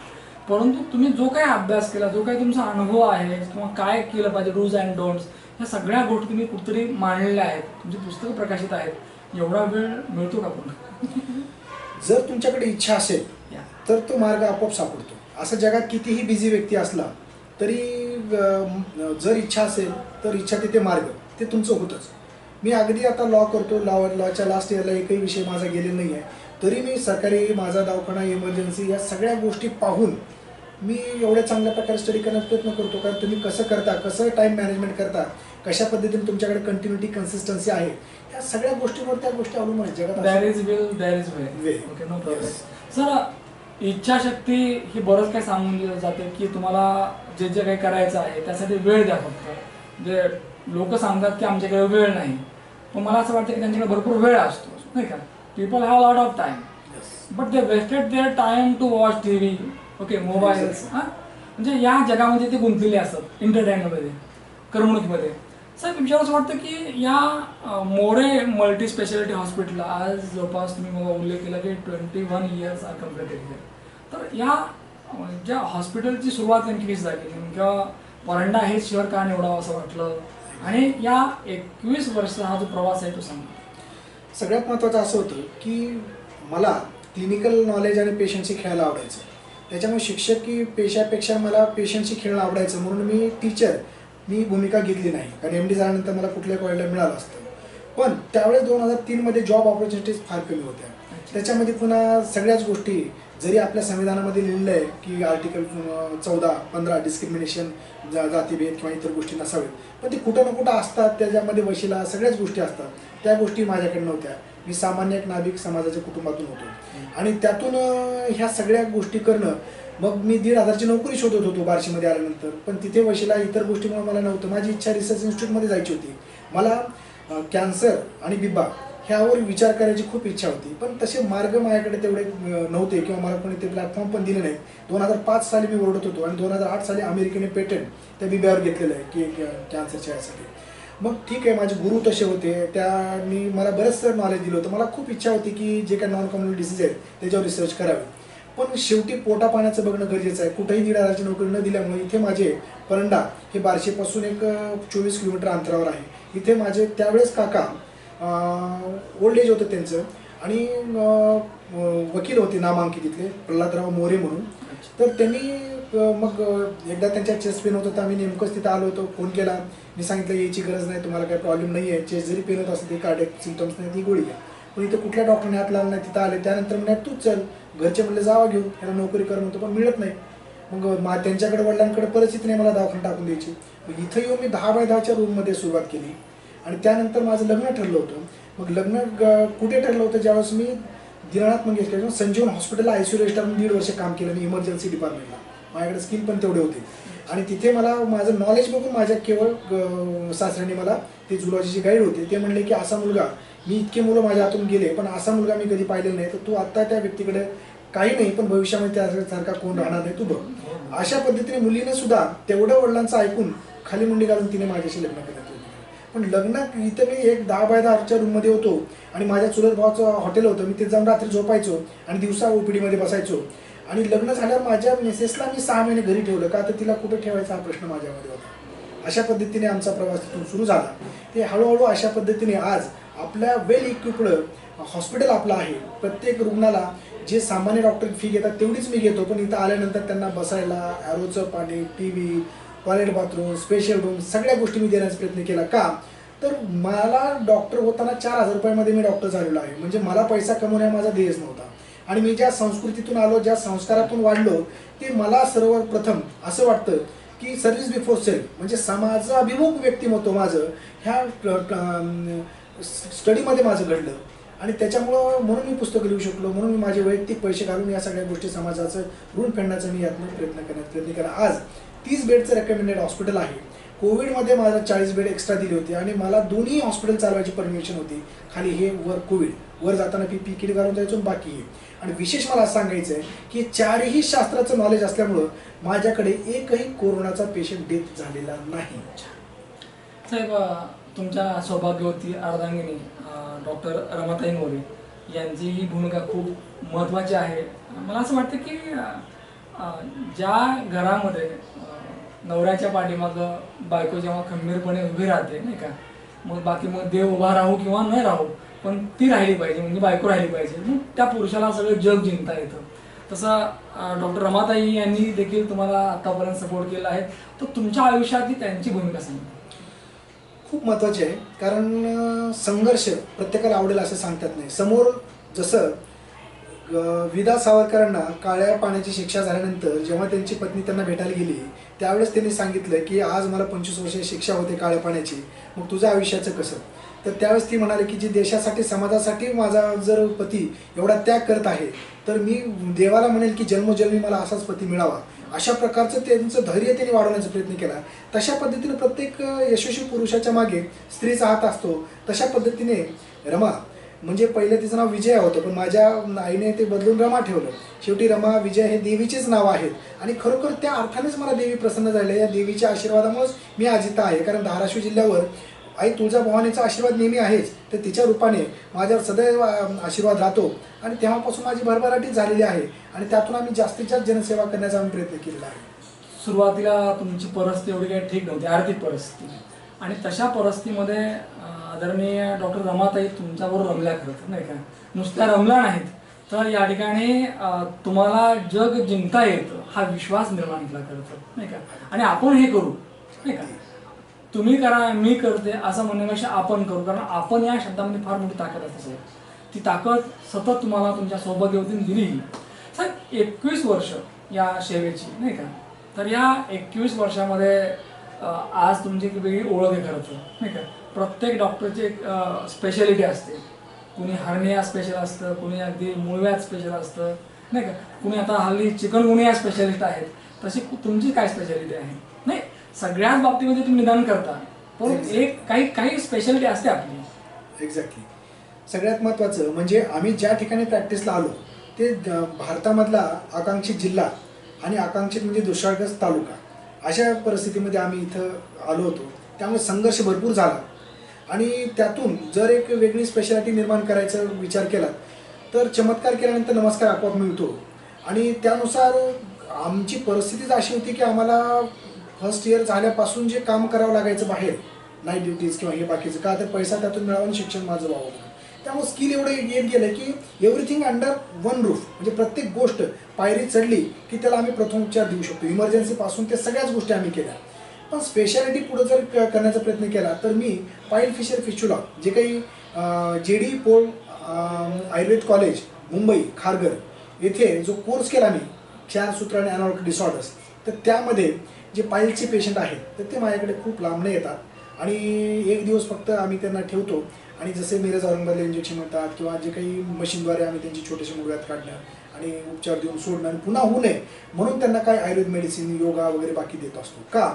परंतु तुम्ही जो काही अभ्यास केला, जो काही तुमचा अनुभव आहे किंवा काय केलं पाहिजे, डूज अँड डोंट्स, ह्या सगळ्या गोष्टी तुम्ही कुठेतरी मांडलेल्या आहेत, तुमची पुस्तकं प्रकाशित आहेत, एवढा वेळ मिळतो का पुन्हा? जर तुमच्याकडे इच्छा असेल तर तो मार्ग आपोआप सापडतो. असं जगात कितीही बिझी व्यक्ती असला तरी जर इच्छा असेल तर इच्छा तिथे मार्ग, ते तुमचं होतंच. मी अगदी आता लॉ करतो, लॉच्या लास्ट इयरला एकही विषय माझा गेलेला नाही आहे, तरी मी सरकारी, माझा दवाखाना, इमर्जन्सी या सगळ्या गोष्टी पाहून मी एवढ्या चांगल्या प्रकारे स्टडी करण्याचा प्रयत्न करतो. कारण तुम्ही कसं करता, कसं टाईम मॅनेजमेंट करता, कशा पद्धतीने तुमच्याकडे कंटिन्युटी, कन्सिस्टन्सी आहे, या सगळ्या गोष्टींवर त्या गोष्टी अवलंबून आहेत जगात. There is will there is way. Okay, no problem. Sir, इच्छाशक्ती ही बरंच काही सांगून दिलं जाते की तुम्हाला जे जे काही करायचं आहे त्यासाठी वेळ द्या फक्त. जे लोक सांगतात की आमच्याकडे वेळ नाही, पण मला असं वाटतं की त्यांच्याकडे भरपूर वेळ असतो, नाही का? People have lot of time, but they wasted their time to watch TV, okay, mobiles. म्हणजे या जगामध्ये ते गुंतलेले असतात, एंटरटेनमेंटमध्ये, करमणुकीमध्ये. सर, तुमच्यावर असं वाटतं की या मोरे मल्टी स्पेशालिटी हॉस्पिटलला आज जवळपास तुम्ही मला उल्लेख केला की 21 इयर्स आर कम्प्लिटेड हिअर. तर या ज्या हॉस्पिटलची सुरुवात नेमकी कशी झाली, नेमक्या परंडा हे शहर का निवडावं असं वाटलं, आणि या 21 वर्षाचा हा जो प्रवास आहे तो सांगा. सगळ्यात महत्त्वाचं असं होतं की मला क्लिनिकल नॉलेज आणि पेशंटशी खेळायला आवडायचं. त्याच्यामुळे शिक्षकी पेशापेक्षा मला पेशंटशी खेळणं आवडायचं, म्हणून मी टीचर भूमिका घेतली नाही. कारण MD झाल्यानंतर मला कुठल्या कॉलेजला मिळालं असतं. पण त्यावेळेस 2003मध्ये जॉब ऑपॉर्च्युनिटीज फार कमी होत्या. त्याच्यामध्ये पुन्हा सगळ्याच गोष्टी, जरी आपल्या संविधानामध्ये लिहिलं आहे की आर्टिकल 14-15 डिस्क्रिमिनेशन, जातीभेद किंवा इतर गोष्टी नसावेत, पण ते कुठं ना कुठं असतात. त्याच्यामध्ये वशिला सगळ्याच गोष्टी असतात. त्या गोष्टी माझ्याकडे नव्हत्या. मी सामान्य एक नाभिक समाजाच्या कुटुंबातून होतो आणि त्यातून ह्या सगळ्या गोष्टी करणं, मग मी 1,500ची नोकरी शोधत होतो बार्शीमध्ये आल्यानंतर, पण तिथे वशिला इतर गोष्टीमुळे मला नव्हतं. माझी इच्छा रिसर्च इन्स्टिट्यूटमध्ये जायची होती. मला कॅन्सर आणि बिबा ह्यावर विचार करायची खूप इच्छा होती, पण तसे मार्ग माझ्याकडे तेवढे नव्हते किंवा मला कोणी ते प्लॅटफॉर्म पण दिले नाहीत. 2005 साली मी ओरडत होतो आणि 2008 साली अमेरिकेने पेटंट त्या बिब्यावर घेतलेलं आहे की कॅन्सरच्या यासाठी. मग ठीक आहे, माझे गुरु तसे होते, त्यांनी मला बरंचसं नॉलेज दिलं होतं. मला खूप इच्छा होती की जे काही नॉन कम्युनिटी डिसीज आहेत त्याच्यावर रिसर्च करावे, पण शेवटी पोटा पाण्याचं बघणं गरजेचं आहे. कुठेही 1,500ची नोकरी न दिल्यामुळे इथे माझे परंडा हे बार्शीपासून एक 24 किलोमीटर अंतरावर आहे. इथे माझे त्यावेळेस काका ओल्ड एज होतं त्यांचं, आणि वकील होते नामांकित इथले, प्रल्हादराव मोरे म्हणून. तर त्यांनी मग एकदा त्यांच्या चेस्ट पेन होत होता, आम्ही नेमकंच तिथं आलो होतो. फोन केला, मी सांगितलं यायची गरज नाही, तुम्हाला काही प्रॉब्लेम नाही आहे, चेस्ट जरी पेन होत असेल ते कार्डियक सिम्टम्स नाही, ती गोळी घ्या. पण इथं कुठल्या डॉक्टरने हात लावला नाही. तिथं आले, त्यानंतर म्हणजे तूच चल, घरचे म्हणले जावा घेऊन, याला नोकरी कर म्हणतो, पण मिळत नाही. मग त्यांच्याकडे वडिलांकडे परिस्थिती नाही मला दवाखाना टाकून द्यायची. मग इथं येऊन मी 10x10च्या रूममध्ये सुरुवात केली, आणि त्यानंतर माझं लग्न ठरलं होतं. मग लग्न कुठे ठरलं होतं, ज्यावेळेस मी दीनानाथ मंगेशकर संजीवन हॉस्पिटलला ICU रजिस्टर म्हणून 1.5 वर्ष काम केलं मी इमर्जन्सी डिपार्टमेंटला. माझ्याकडे स्किल पण तेवढे होते, आणि तिथे मला माझं नॉलेज बघून माझ्या केवळ सासऱ्यांनी मला ते झुलॉजीचे गाईड होते, ते म्हणले की असा मुलगा, मी इतके मुलं माझ्या हातून गेले पण असा मुलगा मी कधी पाहिलेला नाही, तर तू आत्ता त्या व्यक्तीकडे काही नाही पण भविष्यामध्ये त्यासारखा कोण राहणार नाही, तू बघ. अशा पद्धतीने मुलीने सुद्धा तेवढं वडिलांचं ऐकून खाली मुंडी घालून तिने माझ्याशी लग्न केलं. पण लग्न इथं मी एक 10x10च्या रूममध्ये होतो, आणि माझ्या चुलत भावाचं हॉटेल होतं, मी तिथे जाऊन रात्री झोपायचो आणि दिवसा OPDमध्ये बसायचो. आणि लग्न झाल्यावर माझ्या मिसेसला मी 6 महिने घरी ठेवलं, का तर तिला कुठे ठेवायचा हा प्रश्न माझ्यामध्ये होता. अशा पद्धतीने आमचा प्रवास तिथून सुरू झाला. ते हळूहळू अशा पद्धतीने आज आपल्या वेल इक्विप्ड हॉस्पिटल आपलं आहे. प्रत्येक रुग्णाला जे सामान्य डॉक्टर फी घेतात तेवढीच मी घेतो, पण इथं आल्यानंतर त्यांना बसायला ॲरोचं पाणी, TV, toilet, bathroom, special room सगळ्या गोष्टी मी देण्याचा प्रयत्न केला. का तर मला डॉक्टर होताना 4,000 रुपयामध्ये मी डॉक्टर झालेलो आहे. म्हणजे मला पैसा कमवण्या माझा ध्येयच नव्हता, आणि मी ज्या संस्कृतीतून आलो, ज्या संस्कारातून वाढलो, ते मला सर्वप्रथम असं वाटतं की सर्व्हिस बिफोर सेल्फ, म्हणजे समाजाभिमुख व्यक्तिमत्व माझं ह्या स्टडीमध्ये माझं घडलं. आणि त्याच्यामुळं म्हणून मी पुस्तकं लिहू शकलो, म्हणून मी माझे वैयक्तिक पैसे घालून या सगळ्या गोष्टी समाजाचं ऋण फेडण्याचा मी यातनं प्रयत्न केला. आज 30 बेडचं रेकमेंडेड हॉस्पिटल आहे. कोविडमध्ये मला 40 बेड एक्स्ट्रा दिले होते, आणि मला दोन्ही हॉस्पिटल चालवायची परमिशन होती. खाली हे, वर कोविड, वर जाताना PPE किट घालून जायचो, बाकी हे. आणि विशेष मला असं सांगायचं आहे की 4ही शास्त्राचं नॉलेज असल्यामुळं माझ्याकडे एकही कोरोनाचा पेशंट डेथ झालेला नाही. साहेब, तुमच्या सौभाग्यवती अर्धांगिनी डॉक्टर रमाताई मोरे यांची ही भूमिका खूप महत्त्वाची आहे. मला असं वाटतं की ज्या घरामध्ये नवऱ्याच्या पाठीमागं बायको जेव्हा खंबीरपणे उभी राहते नाही का, मग देव उभा राहू किंवा न राहू, पण ती राहिली पाहिजे, म्हणजे बायको राहिली पाहिजे, मग त्या पुरुषाला सगळं जग जिंकता येतं. तसं डॉक्टर रमाताई यांनी देखील तुम्हाला आतापर्यंत सपोर्ट केला आहे, तर तुमच्या आयुष्यातली त्यांची भूमिका सांगा. खूप महत्त्वाचे आहे, कारण संघर्ष प्रत्येकाला आवडेल असं सांगतात नाही. समोर जसं विदा सावरकरांना काळ्या पाण्याची शिक्षा झाल्यानंतर जेव्हा त्यांची पत्नी त्यांना भेटायला गेली, त्यावेळेस त्यांनी सांगितलं की आज मला 25 वर्ष शिक्षा होते काळ्या पाण्याची, मग तुझ्या आयुष्याचं कसं. तर त्यावेळेस ती म्हणाली की जी देशासाठी समाजासाठी माझा जर पती एवढा त्याग करत आहे, तर मी देवाला म्हणेल की जन्मोजन्मी मला असाच पती मिळावा. अशा प्रकारचं त्यांचं धैर्य त्यांनी वाढवण्याचा प्रयत्न केला. तशा पद्धतीने प्रत्येक यशस्वी पुरुषाच्या मागे स्त्रीचा हात असतो. तशा पद्धतीने रमा, म्हणजे पहिलं तिचं नाव विजया होतं, पण माझ्या आईने ते बदलून रमा ठेवलं. शेवटी रमा विजय हे देवीचेच नाव आहेत, आणि खरोखर त्या अर्थानेच मला देवी प्रसन्न झाली. या देवीच्या आशीर्वादामुळेच मी आज इथं आहे, कारण धाराशिव जिल्ह्यावर आई तुळजाभवानीचा आशीर्वाद नेहमी आहेच, तर तिच्या रूपाने माझ्यावर सदैव आशीर्वाद राहतो. आणि तेव्हापासून माझी भरभराटी झालेली आहे, आणि त्यातून आम्ही जास्तीत जास्त जनसेवा करण्याचा आम्ही प्रयत्न केलेला आहे. सुरुवातीला तुमची परिस्थिती एवढी काही ठीक नव्हती, आर्थिक परिस्थिती, आणि तशा परिस्थितीमध्ये आदरणीय डॉक्टर रमाताई तुमच्याबरोबर रमल्या खरं नाही का, नुसत्या रमल्या नाहीत, तर या ठिकाणी तुम्हाला जग जिंकता येतं हा विश्वास निर्माण केला खरं नाही का. आणि आपण हे करू नाही का, तुम्ही करा मी करते असं म्हणण्यापेक्षा आपण करू, कारण आपण या शब्दामध्ये फार मोठी ताकद असते. ती ताकद सतत तुम्हाला तुमच्या सौभाग्यवतीने दिली. सर 21 वर्ष या सेवेची नाही का, तर या 21 वर्षामध्ये आज तुमची एक वेगळी ओळख आहे खरंच नाही का. प्रत्येक डॉक्टरची एक स्पेशालिटी असते. कुणी हर्निया स्पेशल असतं, कुणी अगदी मूळव्याध स्पेशल असतं नाही का, कुणी आता हल्ली चिकनगुनिया स्पेशालिस्ट आहेत. तशी तुमची काय स्पेशालिटी आहे नाही, सगळ्याच बाबतीमध्ये तुम्ही निदान करता, पण एक काही स्पेशालिटी असते आपली. एक्झॅक्टली. सगळ्यात महत्त्वाचं म्हणजे आम्ही ज्या ठिकाणी प्रॅक्टिसला आलो ते भारतामधला आकांक्षित जिल्हा आणि आकांक्षित म्हणजे दुष्काळग्रस्त तालुका, अशा परिस्थितीमध्ये आम्ही इथं आलो होतो. त्यामुळे संघर्ष भरपूर झाला, आणि त्यातून जर एक वेगळी स्पेशालिटी निर्माण करायचा विचार केला तर चमत्कार केल्यानंतर नमस्कार आपोआप मिळतो. आणि त्यानुसार आमची परिस्थितीच अशी होती की आम्हाला फर्स्ट इयर झाल्यापासून जे काम करावं लागायचं बाहेर, नाईट ड्युटीज किंवा हे बाकीचं, का तर पैसा त्यातून मिळावा आणि शिक्षण माझं व्हावं. त्यामुळे स्किल एवढं येत गेलं की एव्हरीथिंग अंडर वन रूफ, म्हणजे प्रत्येक गोष्ट पायरी चढली की त्याला आम्ही प्रथमोपचार देऊ शकतो. इमर्जन्सीपासून ते सगळ्याच गोष्टी आम्ही केल्या. पण स्पेशालिटी पुढे जर करण्याचा प्रयत्न केला तर मी पाईल फिशर फिशुला जे काही JD पोल आयुर्वेद कॉलेज मुंबई खारघर येथे जो कोर्स केला मी 4 सूत्र आणि अनॉर्क डिसऑर्डर्स, तर त्यामध्ये जे पाईलचे पेशंट आहेत तर ते माझ्याकडे खूप लांबणे येतात, आणि एक दिवस फक्त आम्ही त्यांना ठेवतो, आणि जसे मिरज औरंगाबादला इंजेक्शन मिळतात किंवा जे काही मशीनद्वारे आम्ही त्यांची छोटेसे मुळव्याध काढणं आणि उपचार देऊन सोडणं आणि पुन्हा होऊ नये म्हणून त्यांना काय आयुर्वेद मेडिसिन योगा वगैरे बाकी देत असतो. का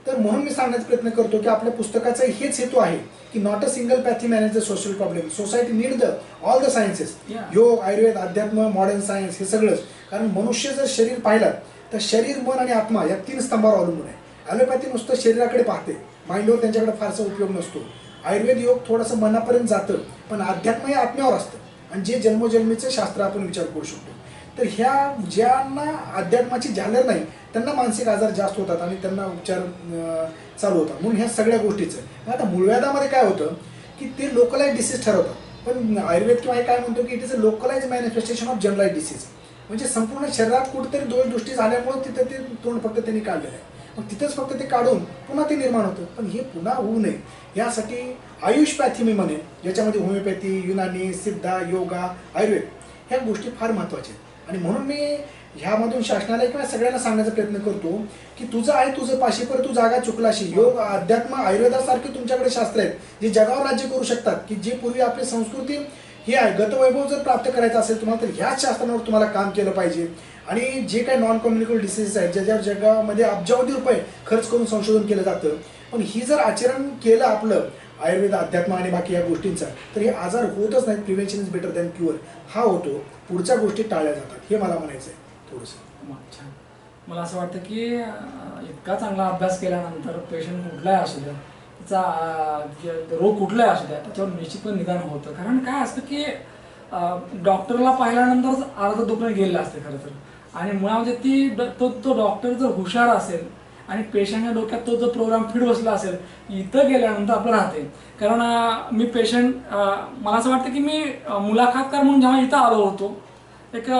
तर म्हणून मी सांगण्याचा प्रयत्न करतो की आपल्या पुस्तकाचा हेच हेतू आहे की not a single pathy manage the social problem, society need the all the sciences, yoga Ayurveda अध्यात्म मॉडर्न सायन्स हे सगळंच. कारण मनुष्य जर शरीर पाहिलं तर शरीर मन आणि आत्मा या 3 स्तंभावर अवलंबून आहे. ॲलोपॅथी नुसतं शरीराकडे पाहते, माइंडवर त्यांच्याकडे फारसा उपयोग नसतो. आयुर्वेद योग थोडंसं मनापर्यंत जातं, पण अध्यात्म हे आत्म्यावर असतं, आणि जे जन्मोजन्मीचं शास्त्र आपण विचार करू शकतो. तर ह्या ज्यांना अध्यात्माची झालर नाही त्यांना मानसिक आजार जास्त होतात आणि त्यांना उपचार चालू होतात. म्हणून ह्या सगळ्या गोष्टीचं आता मूळव्याधामध्ये काय होतं की ते लोकलाइज डिसीज ठरवतात, पण आयुर्वेद किंवा हे काय म्हणतो की it is a localize manifestation of generalize disease. म्हणजे संपूर्ण शरीरात कुठेतरी दोष दृष्टी झाल्यामुळे तिथं ते तोंड फक्त त्यांनी काढलेलं आहे, मग तिथंच फक्त ते काढून पुन्हा ते निर्माण होतं. पण हे पुन्हा होऊ नये यासाठी आयुष पॅथी मी म्हणेन, ज्याच्यामध्ये होमिओपॅथी, युनानी, सिद्धा, योगा, आयुर्वेद ह्या गोष्टी फार महत्त्वाच्या आहेत. आणि म्हणून मी ह्यामधून शासनाला किंवा सगळ्यांना सांगण्याचा प्रयत्न करतो की तुझं आहे तुझं पाशी, पर तू जागा चुकलाशी. योग अध्यात्म आयुर्वेदासारखे तुमच्याकडे शास्त्र आहेत जे जगावर राज्य करू शकतात, की जे पूर्वी आपली संस्कृती हे आहे गतवैभव जर प्राप्त करायचं असेल तुम्हाला तर ह्याच शास्त्रांवर तुम्हाला काम केलं पाहिजे. आणि जे काही नॉन कम्युनिकेबल डिसीजेस आहेत ज्याच्यावर जगामध्ये अब्जावधी रुपये खर्च करून संशोधन केलं जातं, पण ही जर आचरण केलं आपलं आयुर्वेद अध्यात्म आणि बाकी या गोष्टींचा तर हे आजार होतच नाहीत. Prevention is better than cure हा होतो, पुढच्या गोष्टी टाळल्या जातात. हे मला म्हणायचं आहे थोडंसं. छान. मला असं वाटतं की इतका चांगला अभ्यास केल्यानंतर पेशंट कुठलाही असू द्या, त्याचा रोग कुठलाही असू द्या, त्याच्यावर निश्चितपणे निदान होतं. कारण काय असतं की डॉक्टरला पाहिल्यानंतरच अर्ध दुखणं गेलेलं असते खरं तर. आणि मुळामध्ये तो डॉक्टर जर हुशार असेल आणि पेशंटच्या डोक्यात तो जो प्रोग्राम फिट बसला असेल, इथं गेल्यानंतर आपलं राहते. कारण मी पेशंट मला असं वाटतं की मी मुलाखतकार म्हणून जेव्हा इथं आलो होतो, एक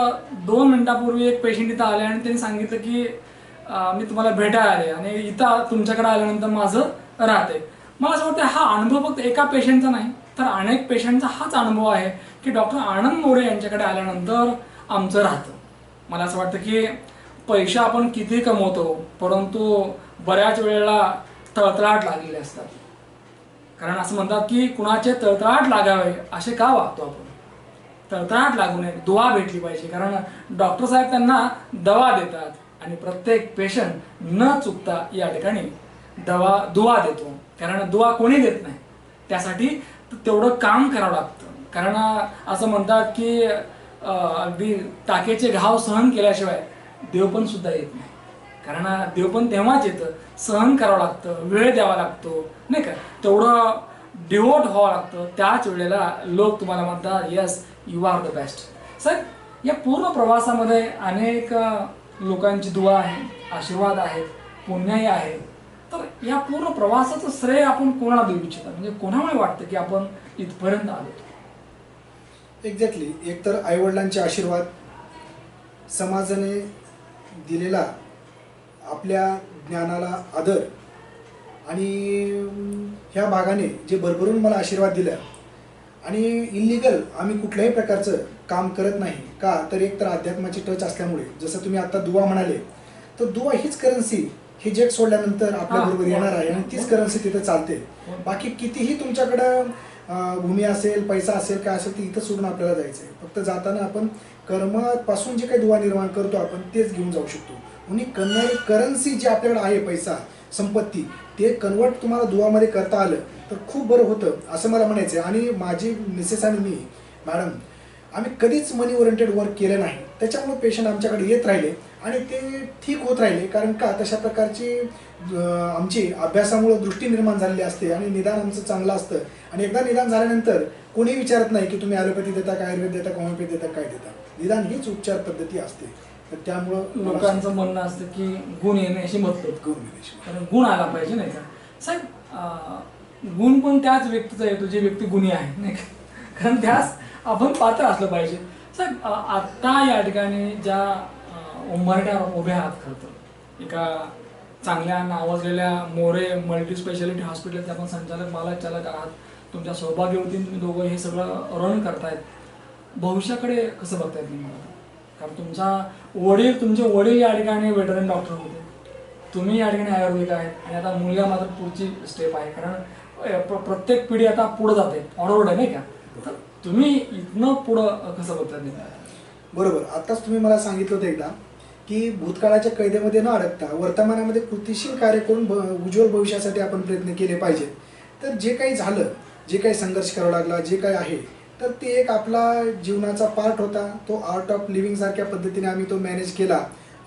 2 मिनिटापूर्वी एक पेशंट इथं आले आणि त्यांनी सांगितलं की मी तुम्हाला भेटायला आले आणि इथं तुमच्याकडे आल्यानंतर माझं राहते. मला असं वाटतं हा अनुभव फक्त एका पेशंटचा नाही, तर अनेक पेशंटचा हाच अनुभव आहे की डॉक्टर आनंद मोरे यांच्याकडे आल्यानंतर आमचं राहतं. मला असं वाटतं की पैसा आपण किती कमवतो, परंतु बऱ्याच वेळेला तळतळाट लागलेले असतात. कारण असं म्हणतात की कुणाचे तळतळाट लागावे असे का वागतो आपण. तळतळाट लागू नये, दुवा भेटली पाहिजे. कारण डॉक्टर साहेब त्यांना दवा देतात आणि प्रत्येक पेशंट न चुकता या ठिकाणी दुवा देतो. कारण दुवा कोणी देत नाही, त्यासाठी तेवढं काम करावं लागतं. कारण असं म्हणतात की अगदी टाकेचे घाव सहन केल्याशिवाय देवपण सुद्धा येत नाही. कारण देवपण तेव्हाच येतं, सहन करावं लागतं, वेळ द्यावा लागतो, नाही का, तेवढं डिवोट व्हावं लागतं. त्याच वेळेला लोक तुम्हाला म्हणतात yes you are the best. Sir, या पूर्ण प्रवासामध्ये अनेक लोकांची दुआ आहे, आशीर्वाद आहेत, पुण्याही आहे. तर या पूर्ण प्रवासाचं श्रेय आपण कोणाला देऊ इच्छिता, म्हणजे कोणामुळे वाटतं की आपण इथपर्यंत आलो? एक्झॅक्टली. एकतर आईवडिलांचे आशीर्वाद, समाजाने दिलेला आपल्या ज्ञानाला आदर आणि ह्या भागाने जे भरभरून मला आशीर्वाद दिला. आणि इल्लिगल आम्ही कुठल्याही प्रकारचं काम करत नाही का, तर एक तर अध्यात्माची टच असल्यामुळे. जसं तुम्ही आता दुवा म्हणाले, तर दुवा हीच करन्सी हे जग सोडल्यानंतर आपल्याबरोबर येणार आहे आणि तीच करन्सी तिथे चालते. बाकी कितीही तुमच्याकडं भूमी असेल, पैसा असेल, काय असेल, ते इथं सोडून आपल्याला जायचं आहे. फक्त जाताना आपण कर्मापासून जे काही दुवा निर्माण करतो आपण तेच घेऊन जाऊ शकतो. म्हणून करन्सी जी आपल्याकडे आहे, पैसा, संपत्ती, ते कन्वर्ट तुम्हाला दुवामध्ये करता आलं तर खूप बरं होतं असं मला म्हणायचं आहे. आणि माझी मिसेस आणि मी मॅडम आम्ही कधीच मनी ओरिएंटेड वर्क केलं नाही. त्याच्यामुळे पेशंट आमच्याकडे येत राहिले आणि ते ठीक होत राहिले. कारण का, तशा प्रकारची आमची अभ्यासामुळं दृष्टी निर्माण झालेली असते आणि निदान आमचं चांगलं असतं. आणि एकदा निदान झाल्यानंतर कोणी विचारत नाही की तुम्ही ॲलोपॅथी देता का, आयुर्वेद देता का, होमिओपॅथी देता, काय देता. निदान हीच उपचार पद्धती असते. तर त्यामुळं लोकांचं म्हणणं असतं की गुण येण्याशी मतलब, कारण गुण आला पाहिजे, नाही का साहेब. गुण पण त्याच व्यक्तीचा येतो जी व्यक्ती गुणी आहे, नाही का, कारण त्यास आपण पात्र असलं पाहिजे. साहेब, आत्ता या ठिकाणी ज्या उंबरठ्या उभ्या आहात, खरं तर एका चांगल्या नावाजलेल्या मोरे मल्टी स्पेशालिटी हॉस्पिटलचे आपण संचालक मालक चालक आहात. तुमच्या सौभाग्यवतीने तुम्ही दोघं हे सगळं रन करतायत. भविष्याकडे कसं बघतायत तुम्ही? कारण तुमचे वडील या ठिकाणी वेटरन डॉक्टर होते, तुम्ही या ठिकाणी आयुर्वेदिक आहेत आणि आता मुलगा मात्र पुढची स्टेप आहे. कारण प्रत्येक पिढी आता पुढे जाते, फॉरवर्ड आहे, नाही का. तर तुम्ही इथनं पुढं कसं बघताय? बरोबर. आत्ताच तुम्ही मला सांगितलं होतं एकदा की भूतकाळाच्या कैदेमध्ये न अडकता वर्तमानामध्ये कृतिशील कार्य करून उज्ज्वल भविष्यासाठी आपण प्रयत्न केले पाहिजेत. तर जे काही झालं, जे काही संघर्ष करावा लागला, जे काही आहे, तर ते एक आपला जीवनाचा पार्ट होता. तो आर्ट ऑफ लिव्हिंग सारख्या पद्धतीने आम्ही तो मॅनेज केला.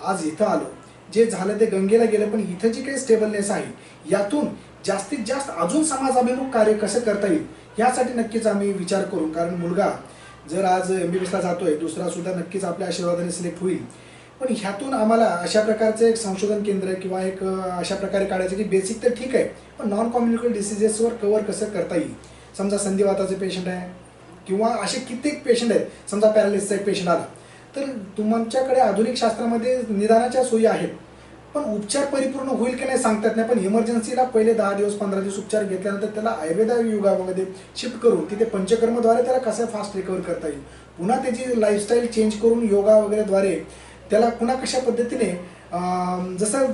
आज इथं आलो. जे झालं ते गंगेला गेलं, पण इथं जी काही स्टेबलनेस आहे, यातून जास्तीत जास्त अजून समाजाभिमुख कार्य कसं करता येईल यासाठी नक्कीच आम्ही विचार करू. कारण मुलगा जर आज MBBSला जातोय, दुसरा सुद्धा नक्कीच आपल्या आशीर्वादाने सिलेक्ट होईल. पण ह्यातून आम्हाला अशा प्रकारचं एक संशोधन केंद्र किंवा एक अशा प्रकारे काढायचं की बेसिक तर ठीक आहे, पण नॉन कम्युनिकेबल डिसिजेसवर कव्हर कसं करता येईल. समजा संधिवाताचे पेशंट आहे किंवा असे कित्येक पेशंट आहेत. समजा पॅरालिसिसचा एक पेशंट आला, तर तुमच्याकडे आधुनिक शास्त्रामध्ये निदानाच्या सोयी आहेत, पण उपचार परिपूर्ण होईल की नाही सांगतात नाही. पण इमर्जन्सीला पहिले 10 दिवस 15 दिवस उपचार घेतल्यानंतर त्याला आयुर्वेद युगामध्ये शिफ्ट करून तिथे पंचकर्मद्वारे त्याला कसं फास्ट रिकवर करता येईल, पुन्हा त्याची लाईफस्टाईल चेंज करून योगा वगैरेद्वारे त्याला पुन्हा कशा पद्धतीने जसं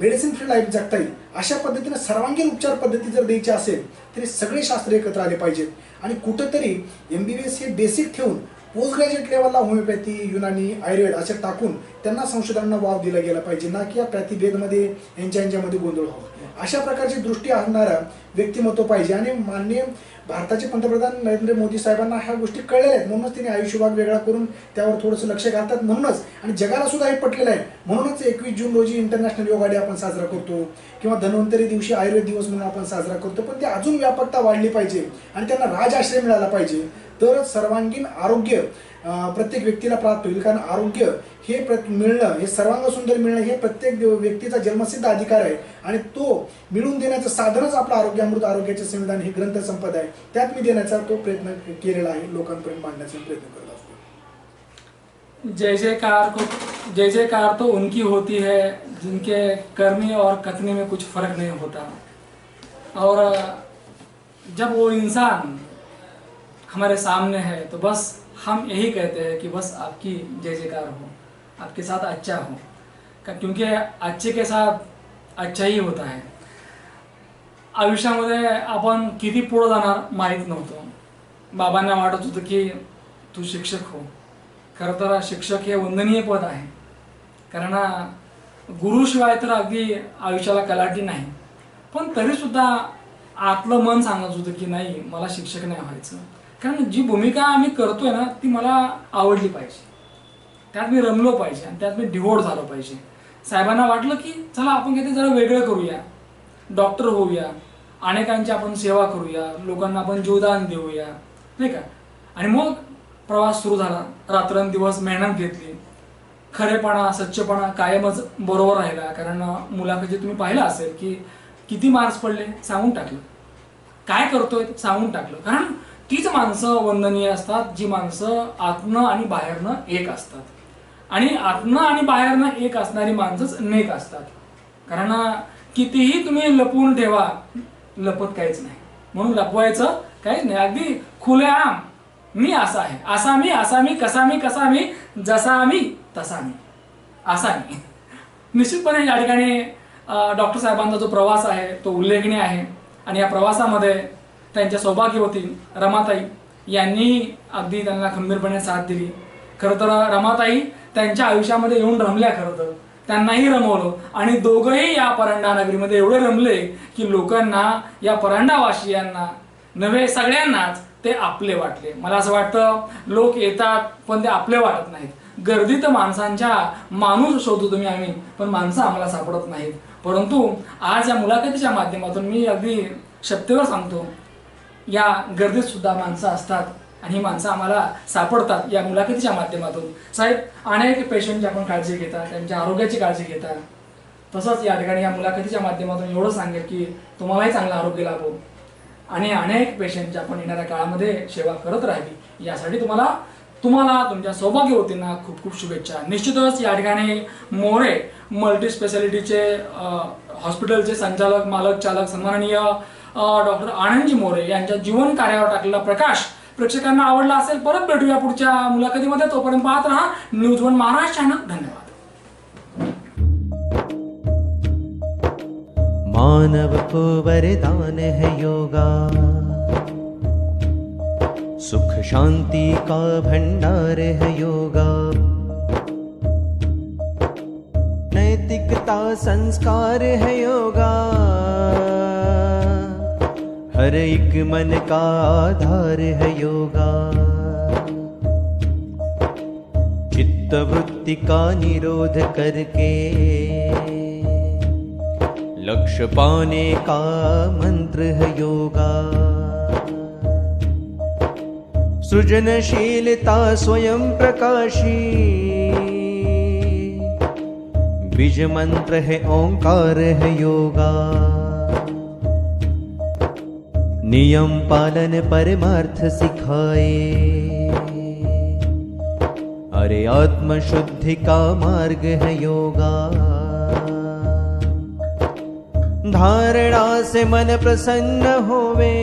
मेडिसिन फ्री लाईफ जगता येईल अशा पद्धतीने सर्वांगीण उपचार पद्धती जर द्यायची असेल तरी सगळे शास्त्र एकत्र आले पाहिजेत. आणि कुठंतरी MBBS हे बेसिक ठेवून पोस्ट ग्रॅज्युएट लेवलला होमिओपॅथी, युनानी, आयुर्वेद असे टाकून त्यांना संशोधनांना वाव दिला गेला पाहिजे, ना की या प्रतिभेदमध्ये यांच्यामध्ये गोंधळ व्हावा. अशा प्रकारची दृष्टी आणणारा व्यक्तिमत्व पाहिजे. आणि माननीय भारताचे पंतप्रधान नरेंद्र मोदी साहेबांना ह्या गोष्टी कळलेल्या आहेत, म्हणूनच त्यांनी आयुष्य विभाग वेगळा करून त्यावर थोडंसं लक्ष घालतात. म्हणूनच आणि जगाला सुद्धा हे पटलेलं आहे. म्हणूनच 21 जून रोजी इंटरनॅशनल योगा डे आपण आपण साजरा करतो किंवा धन्वंतरी दिवशी आयुर्वेद दिवस म्हणून आपण साजरा करतो, पण ती अजून व्यापकता वाढली पाहिजे आणि त्यांना राजआश्रय मिळाला पाहिजे, तर सर्वांगीण आरोग्य प्रत्येक व्यक्तीला प्राप्त होईल. कारण आरोग्य हे मिळणं, हे सर्वांग सुंदर मिळणं हे प्रत्येक व्यक्तीचा जन्मसिद्ध अधिकार आहे आणि तो मिळवून देण्याचं साधनच आपलं आरोग्यामृत आरोग्याचे संविधान हे ग्रंथ संपदा आहे. त्यात मी देण्याचा तो प्रयत्न केलेला आहे, लोकांपर्यंत मांडण्याचा प्रयत्न करत असतो. जय जयकार तो उनकी होती है जिनके करने और कथने में कुछ फर्क नहीं होता. और जब वो इंसान हमारे सामने है तो बस हम यही कहते हैं कि बस आपकी जय जयकार हो, आपके साथ अच्छा हो, क्योंकि अच्छे के साथ अच्छा ही होता है. आयुष्यामध्ये आपण किती पुढं जाणार माहीत नव्हतं. बाबांना वाटत होतं की तू शिक्षक हो. खरं तर शिक्षक हे वंदनीय पद आहे, कारण गुरुशिवाय तर अगदी आयुष्याला कलाटी नाही. पण तरीसुद्धा आतलं मन सांगत होतं की नाही, मला शिक्षक नाही व्हायचं. कारण जी भूमिका आम्ही करतोय ना ती मला आवडली पाहिजे, त्यात मी रमलो पाहिजे आणि त्यात मी डिवोट झालो पाहिजे. साहेबांना वाटलं की चला आपण काहीतरी जरा वेगळं करूया, डॉक्टर होऊया, अनेकांची आपण सेवा करूया, लोकांना आपण जीवदान देऊया, नाही का. आणि मग प्रवास सुरू झाला. रात्रंदिवस मेहनत घेतली, खरेपणा सच्चेपणा कायमच बरोबर राहिला. कारण मुलाखती तुम्ही पाहिलं असेल की किती मार्क्स पडले सांगून टाकलं, काय करतोय सांगून टाकलं. कारण तीच माणसं वंदनीय असतात जी माणसं आतनं आणि बाहेरनं एक असतात, आणि आतनं आणि बाहेरनं एक असणारी माणसंच नेक असतात. कारण कितीही तुम्ही लपवून ठेवा, लपत काहीच नाही. म्हणून लपवायचं काहीच नाही, अगदी खुलेआम मी असा आहे, असा मी, कसा मी, जसा मी तसा मी, असा मी. निश्चितपणे या ठिकाणी डॉक्टर साहेबांचा जो प्रवास आहे तो उल्लेखनीय आहे. आणि या प्रवासामध्ये त्यांच्या सौभाग्यवती रमाताई यांनी अगदी त्यांना खंबीरपणे साथ दिली. खरं तर रमाताई त्यांच्या आयुष्यामध्ये येऊन रमल्या, खरं तर त्यांनाही रमवलं आणि दोघंही या परांडा नगरीमध्ये एवढे रमले की लोकांना, या परांडावासियांना नव्हे सगळ्यांनाच ते आपले वाटले. मला असं वाटतं लोक येतात पण ते आपले वाटत नाहीत. गर्दीत माणसांच्या माणूस शोधतो तुम्ही आम्ही, पण माणसं आम्हाला सापडत नाहीत. परंतु आज या मुलाखतीच्या माध्यमातून मी अगदी शब्देवर सांगतो, या गर्दीत सुद्धा माणसं असतात आणि ही माणसं आम्हाला सापडतात या मुलाखतीच्या माध्यमातून. साहेब, अनेक पेशंटची आपण काळजी घेता, त्यांच्या आरोग्याची काळजी घेता. तसंच या ठिकाणी या मुलाखतीच्या माध्यमातून एवढं सांगेल की तुम्हालाही चांगलं आरोग्य लाभो आणि अनेक पेशंटची आपण येणाऱ्या काळामध्ये सेवा करत राहावी, यासाठी तुम्हाला तुमच्या सौभाग्यवतींना खूप खूप शुभेच्छा. निश्चितच या ठिकाणी मोरे मल्टी स्पेशालिटीचे हॉस्पिटलचे संचालक, मालक, चालक सन्माननीय डॉक्टर आनंदजी मोरे यांच्या जीवन कार्यावर टाकलेला प्रकाश प्रेक्षकांना आवडला असेल. परत भेटूया पुढच्या मुलाखतीमध्ये. तोपर्यंत पाहत राहा न्यूज वन महाराष्ट्र चॅनल. धन्यवाद. मानव को वरदान है योगा, सुख शांति का भंडार है योगा, नैतिकता संस्कार है योगा, हर एक मन का आधार है योगा, चित्त वृत्ति का निरोध करके लक्ष्य पाने का मंत्र है योगा, सृजनशीलता स्वयं प्रकाशी, बीज मंत्र है ओंकार है योगा, नियम पालन परमार्थ सिखाए, अरे आत्म शुद्धि का मार्ग है योगा, धारणा से मन प्रसन्न होवे,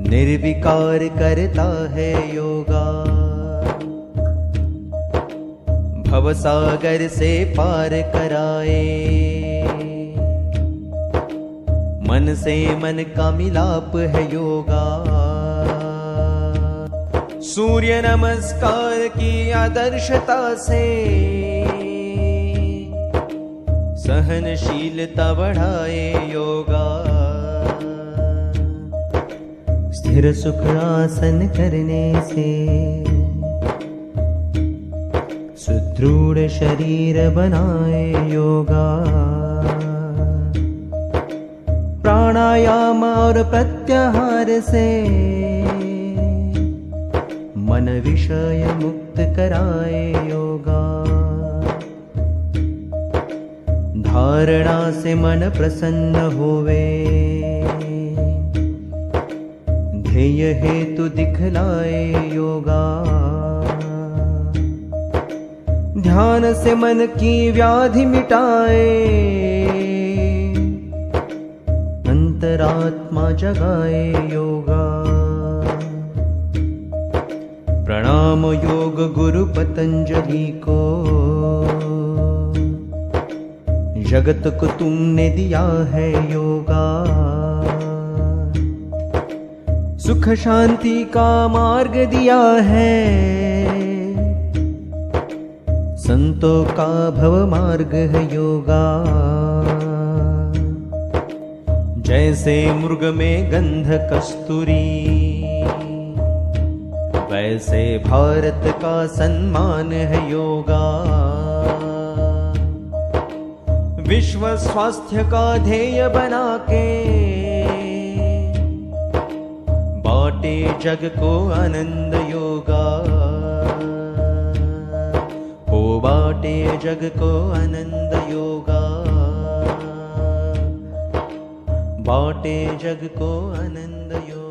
निर्विकार करता है योगा, भवसागर से पार कराए, मन से मन का मिलाप है योगा, सूर्य नमस्कार की आदर्शता से सहनशीलता बढ़ाए योगा, स्थिर सुख आसन करने से दृढ़ शरीर बनाए योगा। प्राणायाम और प्रत्याहार से मन विषय मुक्त कराए योगा। धारणा से मन प्रसन्न होवे, ध्येय हेतु दिखलाए योगा। ध्यान से मन की व्याधि मिटाए, अंतरात्मा जगाए योगा। प्रणाम योग गुरु पतंजलि को, जगत को तुमने दिया है योगा। सुख शांति का मार्ग दिया है, संतों का भव मार्ग है योगा। जैसे मृग में गंध कस्तूरी, वैसे भारत का सम्मान है योगा। विश्व स्वास्थ्य का ध्येय बना के, बाटे जग को आनंद योगा। हो बाटे जग को आनंद योगा, बाटे जग को आनंद योगा।